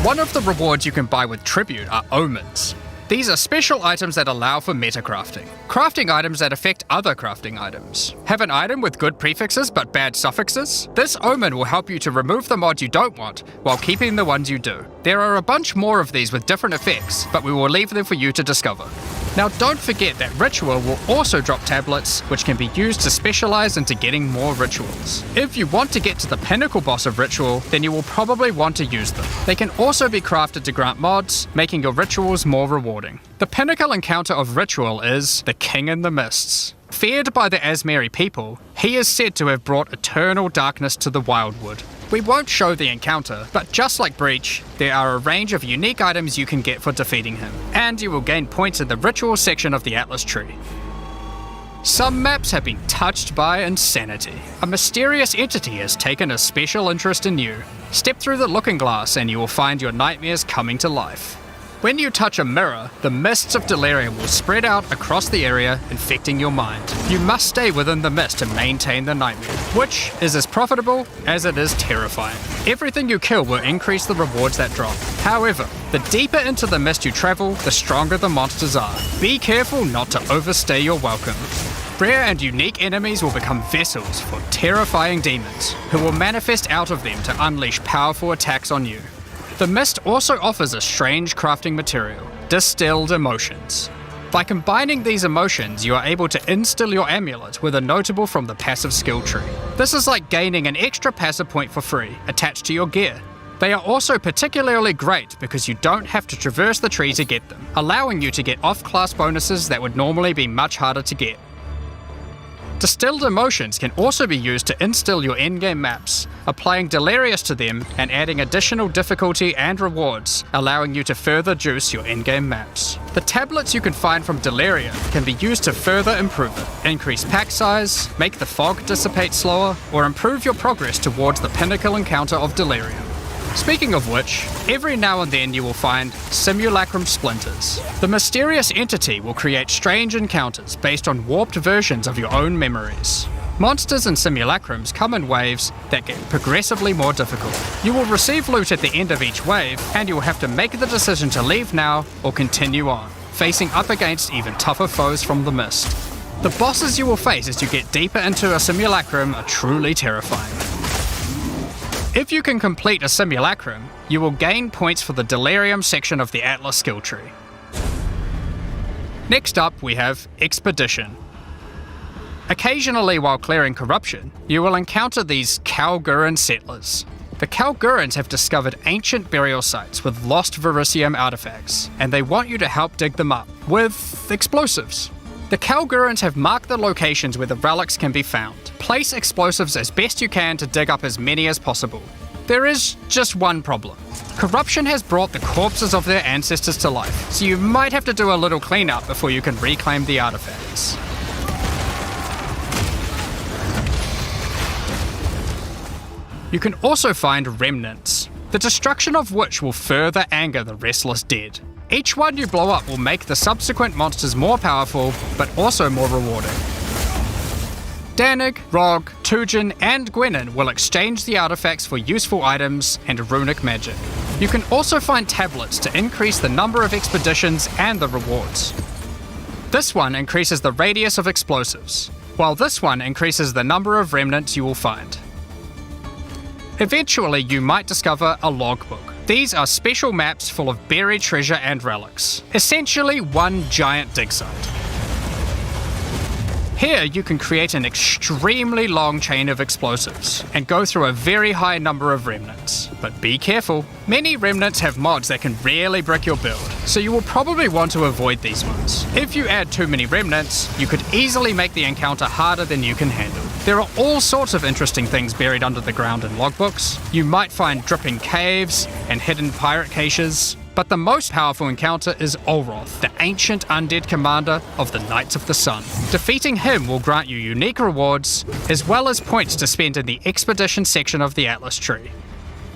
One of the rewards you can buy with tribute are omens. These are special items that allow for meta-crafting. Crafting items that affect other crafting items. Have an item with good prefixes but bad suffixes? This omen will help you to remove the mod you don't want while keeping the ones you do. There are a bunch more of these with different effects, but we will leave them for you to discover. Now don't forget that Ritual will also drop tablets, which can be used to specialize into getting more rituals. If you want to get to the pinnacle boss of Ritual, then you will probably want to use them. They can also be crafted to grant mods, making your rituals more rewarding. The pinnacle encounter of Ritual is the King in the Mists. Feared by the Asmeri people, he is said to have brought eternal darkness to the Wildwood. We won't show the encounter, but just like Breach, there are a range of unique items you can get for defeating him, and you will gain points in the ritual section of the Atlas tree. Some maps have been touched by insanity. A mysterious entity has taken a special interest in you. Step through the looking glass and you will find your nightmares coming to life. When you touch a mirror, the mists of delirium will spread out across the area, infecting your mind. You must stay within the mist to maintain the nightmare, which is as profitable as it is terrifying. Everything you kill will increase the rewards that drop. However, the deeper into the mist you travel, the stronger the monsters are. Be careful not to overstay your welcome. Rare and unique enemies will become vessels for terrifying demons, who will manifest out of them to unleash powerful attacks on you. The mist also offers a strange crafting material, distilled emotions. By combining these emotions, you are able to instill your amulet with a notable from the passive skill tree. This is like gaining an extra passive point for free, attached to your gear. They are also particularly great because you don't have to traverse the tree to get them, allowing you to get off-class bonuses that would normally be much harder to get. Distilled emotions can also be used to instill your endgame maps, applying Delirious to them and adding additional difficulty and rewards, allowing you to further juice your endgame maps. The tablets you can find from Delirium can be used to further improve it, increase pack size, make the fog dissipate slower, or improve your progress towards the pinnacle encounter of Delirium. Speaking of which, every now and then you will find simulacrum splinters. The mysterious entity will create strange encounters based on warped versions of your own memories. Monsters and simulacrums come in waves that get progressively more difficult. You will receive loot at the end of each wave, and you will have to make the decision to leave now or continue on, facing up against even tougher foes from the mist. The bosses you will face as you get deeper into a simulacrum are truly terrifying. If you can complete a simulacrum, you will gain points for the Delirium section of the Atlas skill tree. Next up, we have Expedition. Occasionally, while clearing corruption, you will encounter these Kalguran settlers. The Kalgurans have discovered ancient burial sites with lost Verisium artifacts, and they want you to help dig them up with explosives. The Kalgurans have marked the locations where the relics can be found. Place explosives as best you can to dig up as many as possible. There is just one problem. Corruption has brought the corpses of their ancestors to life, so you might have to do a little cleanup before you can reclaim the artifacts. You can also find remnants, the destruction of which will further anger the restless dead. Each one you blow up will make the subsequent monsters more powerful, but also more rewarding. Danig, Rog, Tujin, and Gwenin will exchange the artifacts for useful items and runic magic. You can also find tablets to increase the number of expeditions and the rewards. This one increases the radius of explosives, while this one increases the number of remnants you will find. Eventually, you might discover a logbook. These are special maps full of buried treasure and relics, essentially one giant dig site. Here you can create an extremely long chain of explosives and go through a very high number of remnants. But be careful, many remnants have mods that can really brick your build, so you will probably want to avoid these ones. If you add too many remnants, you could easily make the encounter harder than you can handle. There are all sorts of interesting things buried under the ground in logbooks. You might find dripping caves and hidden pirate caches. But the most powerful encounter is Olroth, the ancient undead commander of the Knights of the Sun. Defeating him will grant you unique rewards, as well as points to spend in the expedition section of the Atlas tree.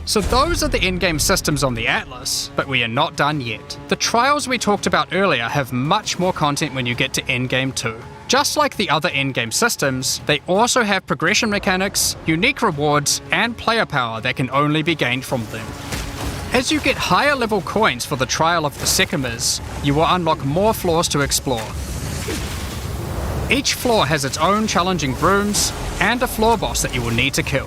So those are the endgame systems on the Atlas, but we are not done yet. The trials we talked about earlier have much more content when you get to endgame 2. Just like the other endgame systems, they also have progression mechanics, unique rewards, and player power that can only be gained from them. As you get higher level coins for the Trial of the Sycamores, you will unlock more floors to explore. Each floor has its own challenging rooms and a floor boss that you will need to kill.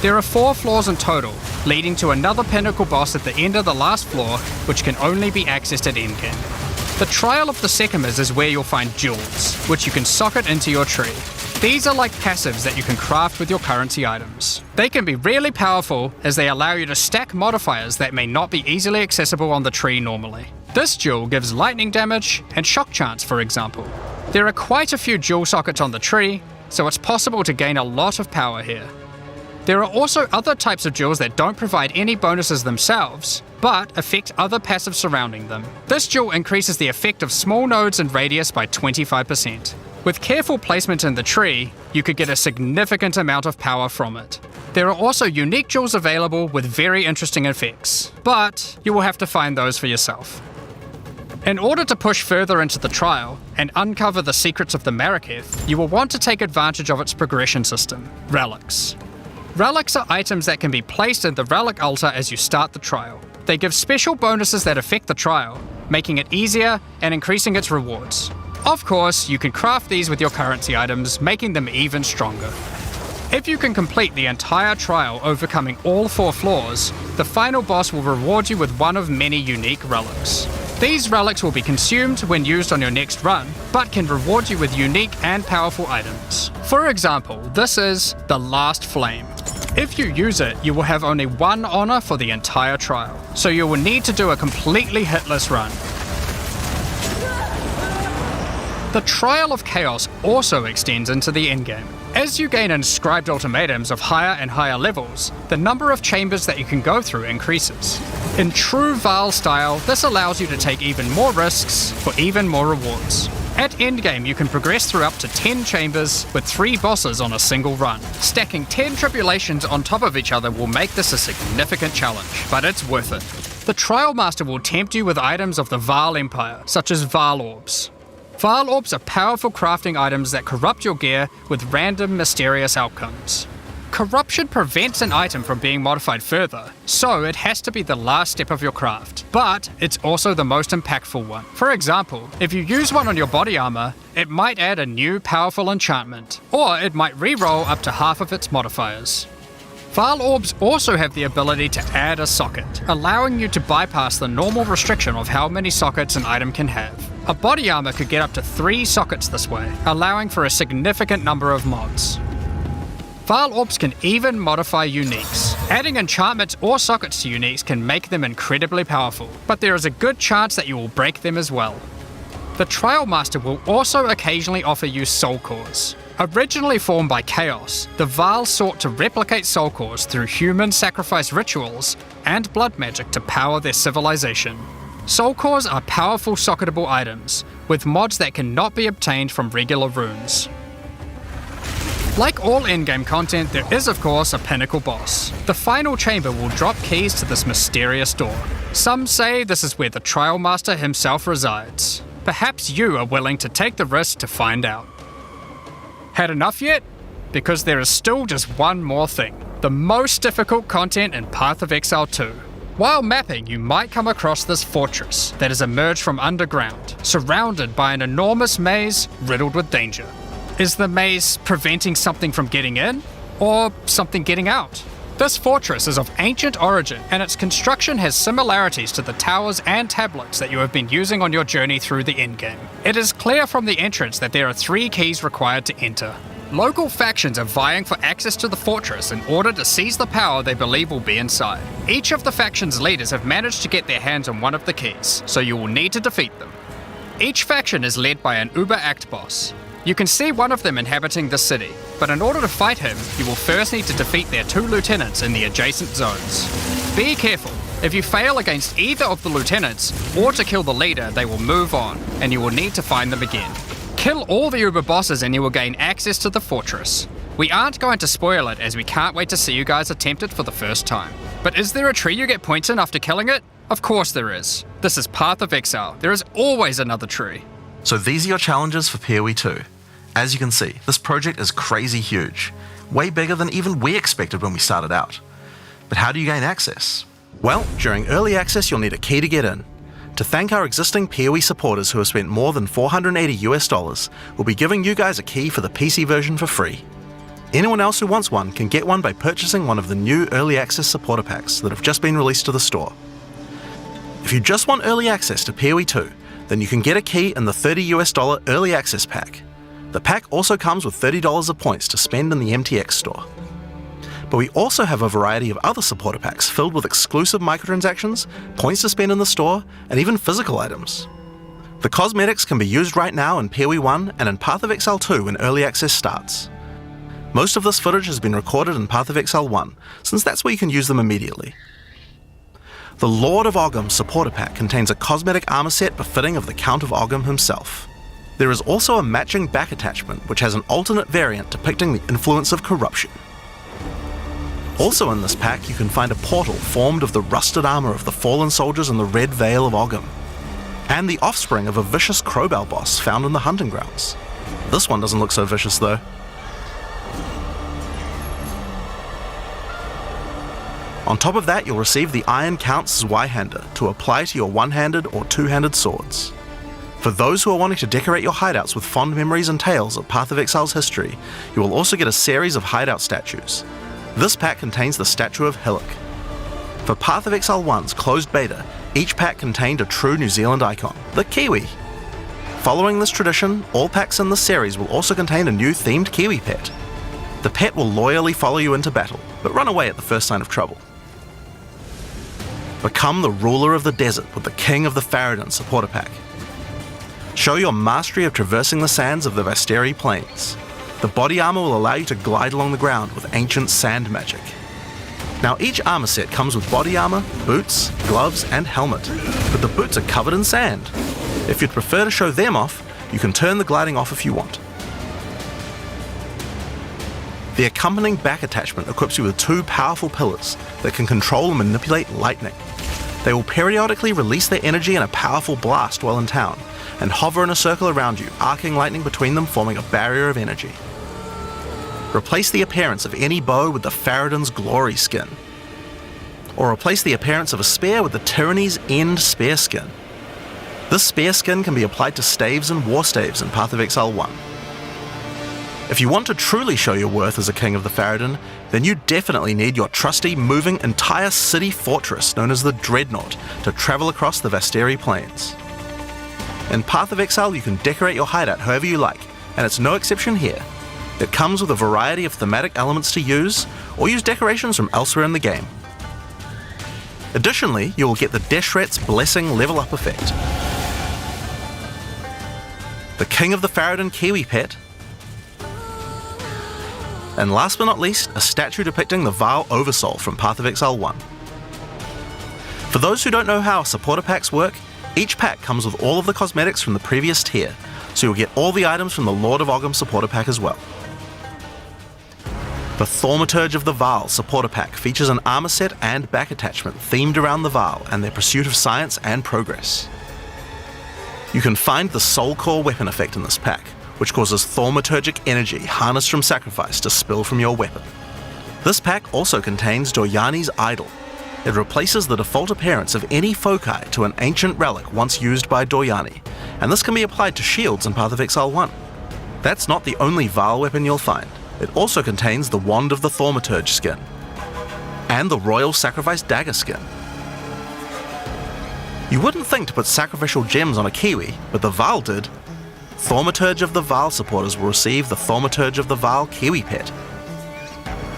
There are 4 floors in total, leading to another pinnacle boss at the end of the last floor, which can only be accessed at endgame. The Trial of the Sycamores is where you'll find jewels, which you can socket into your tree. These are like passives that you can craft with your currency items. They can be really powerful as they allow you to stack modifiers that may not be easily accessible on the tree normally. This jewel gives lightning damage and shock chance, for example. There are quite a few jewel sockets on the tree, so it's possible to gain a lot of power here. There are also other types of jewels that don't provide any bonuses themselves, but affect other passives surrounding them. This jewel increases the effect of small nodes in radius by 25%. With careful placement in the tree, you could get a significant amount of power from it. There are also unique jewels available with very interesting effects, but you will have to find those for yourself. In order to push further into the trial and uncover the secrets of the Marraketh, you will want to take advantage of its progression system, relics. Relics are items that can be placed in the relic altar as you start the trial. They give special bonuses that affect the trial, making it easier and increasing its rewards. Of course, you can craft these with your currency items, making them even stronger. If you can complete the entire trial overcoming all 4 floors, the final boss will reward you with one of many unique relics. These relics will be consumed when used on your next run, but can reward you with unique and powerful items. For example, this is the Last Flame. If you use it, you will have only 1 honor for the entire trial, so you will need to do a completely hitless run. The Trial of Chaos also extends into the endgame. As you gain inscribed ultimatums of higher and higher levels, the number of chambers that you can go through increases. In true Vaal style, this allows you to take even more risks for even more rewards. At endgame, you can progress through up to 10 chambers with 3 bosses on a single run. Stacking 10 tribulations on top of each other will make this a significant challenge, but it's worth it. The Trial Master will tempt you with items of the Vaal Empire, such as Vaal Orbs. Vaal Orbs are powerful crafting items that corrupt your gear with random mysterious outcomes. Corruption prevents an item from being modified further, so it has to be the last step of your craft. But it's also the most impactful one. For example, if you use one on your body armor, it might add a new powerful enchantment, or it might re-roll up to half of its modifiers. Vaal Orbs also have the ability to add a socket, allowing you to bypass the normal restriction of how many sockets an item can have. A body armor could get up to 3 sockets this way, allowing for a significant number of mods. Vaal Orbs can even modify uniques. Adding enchantments or sockets to uniques can make them incredibly powerful, but there is a good chance that you will break them as well. The Trial Master will also occasionally offer you soul cores. Originally formed by Chaos, the Vaal sought to replicate soul cores through human sacrifice rituals and blood magic to power their civilization. Soul cores are powerful socketable items, with mods that cannot be obtained from regular runes. Like all endgame content, there is of course a pinnacle boss. The final chamber will drop keys to this mysterious door. Some say this is where the Trial Master himself resides. Perhaps you are willing to take the risk to find out. Had enough yet? Because there is still just one more thing. The most difficult content in Path of Exile 2. While mapping, you might come across this fortress that has emerged from underground, surrounded by an enormous maze riddled with danger. Is the maze preventing something from getting in, or something getting out? This fortress is of ancient origin, and its construction has similarities to the towers and tablets that you have been using on your journey through the endgame. It is clear from the entrance that there are 3 keys required to enter. Local factions are vying for access to the fortress in order to seize the power they believe will be inside. Each of the faction's leaders have managed to get their hands on one of the keys, so you will need to defeat them. Each faction is led by an Uber-Act boss. You can see one of them inhabiting the city, but in order to fight him, you will first need to defeat their 2 lieutenants in the adjacent zones. Be careful. If you fail against either of the lieutenants, or to kill the leader, they will move on, and you will need to find them again. Kill all the Uber bosses and you will gain access to the fortress. We aren't going to spoil it as we can't wait to see you guys attempt it for the first time. But is there a tree you get points in after killing it? Of course there is. This is Path of Exile. There is always another tree. So these are your challenges for PoE 2. As you can see, this project is crazy huge, way bigger than even we expected when we started out. But how do you gain access? Well, during early access you'll need a key to get in. To thank our existing PoE supporters who have spent more than $480, we'll be giving you guys a key for the PC version for free. Anyone else who wants one can get one by purchasing one of the new early access supporter packs that have just been released to the store. If you just want early access to PoE 2, then you can get a key in the $30 early access pack. The pack also comes with $30 of points to spend in the MTX store. But we also have a variety of other supporter packs filled with exclusive microtransactions, points to spend in the store, and even physical items. The cosmetics can be used right now in PoE 1 and in Path of Exile 2 when early access starts. Most of this footage has been recorded in Path of Exile 1, since that's where you can use them immediately. The Lord of Ogham supporter pack contains a cosmetic armor set befitting of the Count of Ogham himself. There is also a matching back attachment which has an alternate variant depicting the influence of corruption. Also in this pack you can find a portal formed of the rusted armor of the fallen soldiers in the Red Vale of Ogham, and the offspring of a vicious crowbell boss found in the hunting grounds. This one doesn't look so vicious though. On top of that, you'll receive the Iron Count's Y-hander to apply to your one-handed or two-handed swords. For those who are wanting to decorate your hideouts with fond memories and tales of Path of Exile's history, you will also get a series of hideout statues. This pack contains the statue of Hillock. For Path of Exile 1's closed beta, each pack contained a true New Zealand icon, the Kiwi. Following this tradition, all packs in this series will also contain a new themed Kiwi pet. The pet will loyally follow you into battle, but run away at the first sign of trouble. Become the ruler of the desert with the King of the Faradin supporter pack. Show your mastery of traversing the sands of the Vasteri Plains. The body armor will allow you to glide along the ground with ancient sand magic. Now each armor set comes with body armor, boots, gloves and helmet, but the boots are covered in sand. If you'd prefer to show them off, you can turn the gliding off if you want. The accompanying back attachment equips you with two powerful pillars that can control and manipulate lightning. They will periodically release their energy in a powerful blast while in town, and hover in a circle around you, arcing lightning between them, forming a barrier of energy. Replace the appearance of any bow with the Faradin's Glory skin, or replace the appearance of a spear with the Tyranny's End spear skin. This spear skin can be applied to staves and war staves in Path of Exile 1. If you want to truly show your worth as a King of the Faradin, then you definitely need your trusty, moving, entire city fortress known as the Dreadnought to travel across the Vasteri Plains. In Path of Exile you can decorate your hideout however you like, and it's no exception here. It comes with a variety of thematic elements to use, or use decorations from elsewhere in the game. Additionally, you will get the Deshret's Blessing level up effect, the King of the Faradin Kiwi pet, and last but not least, a statue depicting the Vaal Oversoul from Path of Exile 1. For those who don't know how supporter packs work, each pack comes with all of the cosmetics from the previous tier, so you'll get all the items from the Lord of Ogham supporter pack as well. The Thaumaturge of the Vaal supporter pack features an armor set and back attachment themed around the Vaal and their pursuit of science and progress. You can find the Soul Core weapon effect in this pack, which causes thaumaturgic energy harnessed from sacrifice to spill from your weapon. This pack also contains Doryani's Idol. It replaces the default appearance of any foci to an ancient relic once used by Doryani, and this can be applied to shields in Path of Exile 1. That's not the only Vaal weapon you'll find. It also contains the Wand of the Thaumaturge skin, and the Royal Sacrifice Dagger skin. You wouldn't think to put sacrificial gems on a Kiwi, but the Vaal did. Thaumaturge of the Vaal supporters will receive the Thaumaturge of the Vaal Kiwi pet,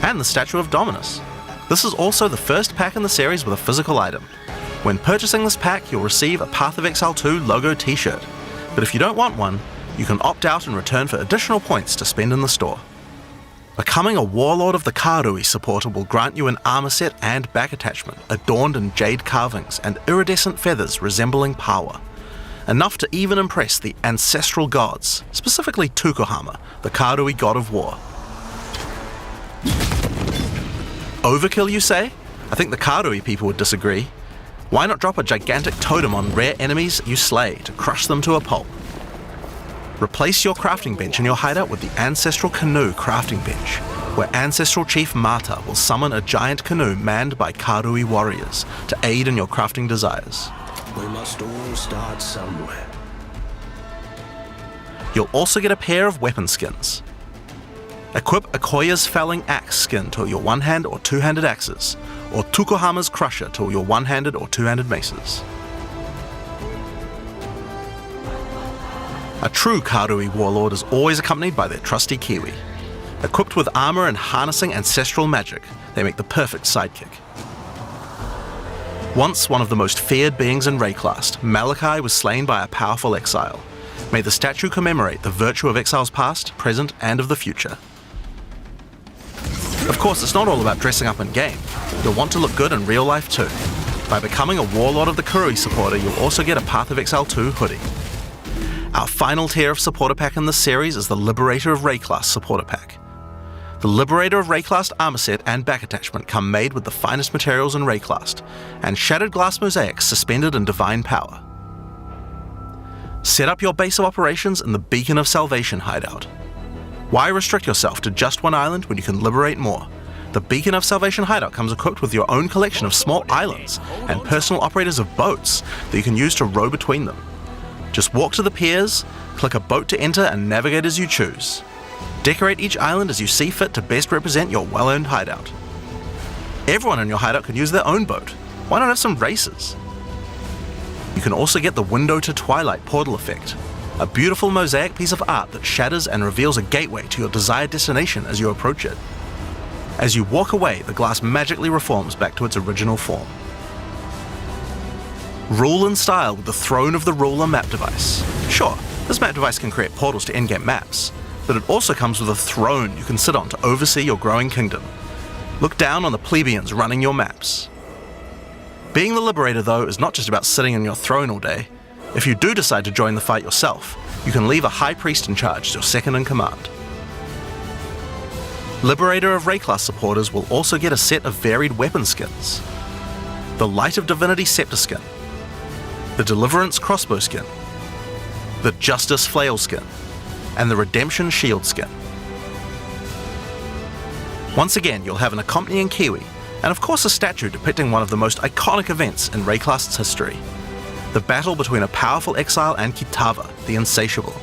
and the Statue of Dominus. This is also the first pack in the series with a physical item. When purchasing this pack, you'll receive a Path of Exile 2 logo t-shirt, but if you don't want one, you can opt out and return for additional points to spend in the store. Becoming a Warlord of the Karui supporter will grant you an armor set and back attachment adorned in jade carvings and iridescent feathers resembling power, enough to even impress the ancestral gods, specifically Tukohama, the Karui god of war. Overkill, you say? I think the Karui people would disagree. Why not drop a gigantic totem on rare enemies you slay to crush them to a pulp? Replace your crafting bench in your hideout with the Ancestral Canoe crafting bench, where Ancestral Chief Mata will summon a giant canoe manned by Karui warriors to aid in your crafting desires. We must all start somewhere. You'll also get a pair of weapon skins. Equip Akoya's Felling Axe skin to your one-hand or two-handed axes, or Tukohama's Crusher to your one-handed or two-handed maces. A true Karui warlord is always accompanied by their trusty Kiwi. Equipped with armor and harnessing ancestral magic, they make the perfect sidekick. Once one of the most feared beings in Rayclast, Malachi was slain by a powerful exile. May the statue commemorate the virtue of exiles past, present, and of the future. Of course, it's not all about dressing up in game. You'll want to look good in real life too. By becoming a Warlord of the Karui supporter, you'll also get a Path of Exile 2 hoodie. Our final tier of supporter pack in this series is the Liberator of Rayclast supporter pack. The Liberator of Rayclast armor set and back attachment come made with the finest materials in Rayclast, and shattered glass mosaics suspended in divine power. Set up your base of operations in the Beacon of Salvation hideout. Why restrict yourself to just one island when you can liberate more? The Beacon of Salvation hideout comes equipped with your own collection of small islands and personal operators of boats that you can use to row between them. Just walk to the piers, click a boat to enter, and navigate as you choose. Decorate each island as you see fit to best represent your well-earned hideout. Everyone in your hideout can use their own boat. Why not have some races? You can also get the Window to Twilight portal effect, a beautiful mosaic piece of art that shatters and reveals a gateway to your desired destination as you approach it. As you walk away, the glass magically reforms back to its original form. Rule in style with the Throne of the Ruler map device. Sure, this map device can create portals to in-game maps, but it also comes with a throne you can sit on to oversee your growing kingdom. Look down on the plebeians running your maps. Being the Liberator, though, is not just about sitting on your throne all day. If you do decide to join the fight yourself, you can leave a High Priest in charge as your second in command. Liberator of Rayclast supporters will also get a set of varied weapon skins. The Light of Divinity Scepter skin, the Deliverance Crossbow skin, the Justice Flail skin, and the Redemption Shield skin. Once again, you'll have an accompanying Kiwi, and of course a statue depicting one of the most iconic events in Rayclast's history, the battle between a powerful exile and Kitava, the Insatiable.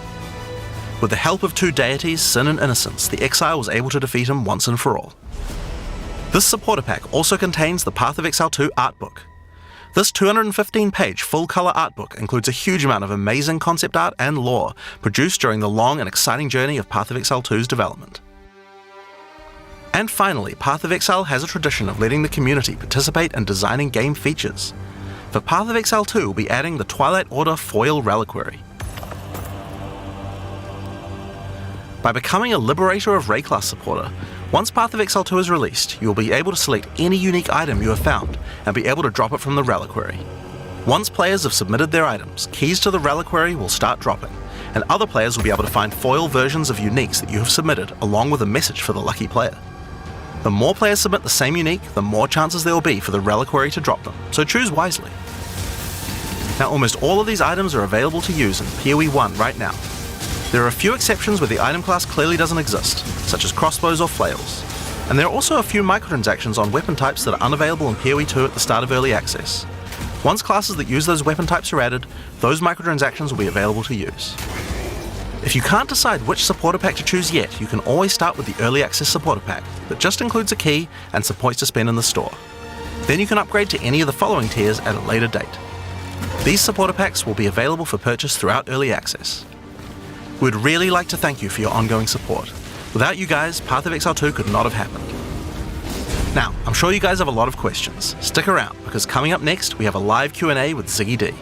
With the help of two deities, Sin and Innocence, the exile was able to defeat him once and for all. This supporter pack also contains the Path of Exile 2 art book. This 215-page full-colour art book includes a huge amount of amazing concept art and lore produced during the long and exciting journey of Path of Exile 2's development. And finally, Path of Exile has a tradition of letting the community participate in designing game features. For Path of Exile 2, we'll be adding the Twilight Order Foil Reliquary. By becoming a Liberator of Rayclast supporter, once Path of Exile 2 is released, you will be able to select any unique item you have found and be able to drop it from the reliquary. Once players have submitted their items, keys to the reliquary will start dropping, and other players will be able to find foil versions of uniques that you have submitted along with a message for the lucky player. The more players submit the same unique, the more chances there will be for the reliquary to drop them, so choose wisely. Now, almost all of these items are available to use in PoE 1 right now. There are a few exceptions where the item class clearly doesn't exist, such as crossbows or flails, and there are also a few microtransactions on weapon types that are unavailable in PoE 2 at the start of early access. Once classes that use those weapon types are added, those microtransactions will be available to use. If you can't decide which supporter pack to choose yet, you can always start with the early access supporter pack that just includes a key and some points to spend in the store. Then you can upgrade to any of the following tiers at a later date. These supporter packs will be available for purchase throughout early access. We'd really like to thank you for your ongoing support. Without you guys, Path of Exile 2 could not have happened. Now, I'm sure you guys have a lot of questions. Stick around, because coming up next, we have a live Q&A with Ziggy D.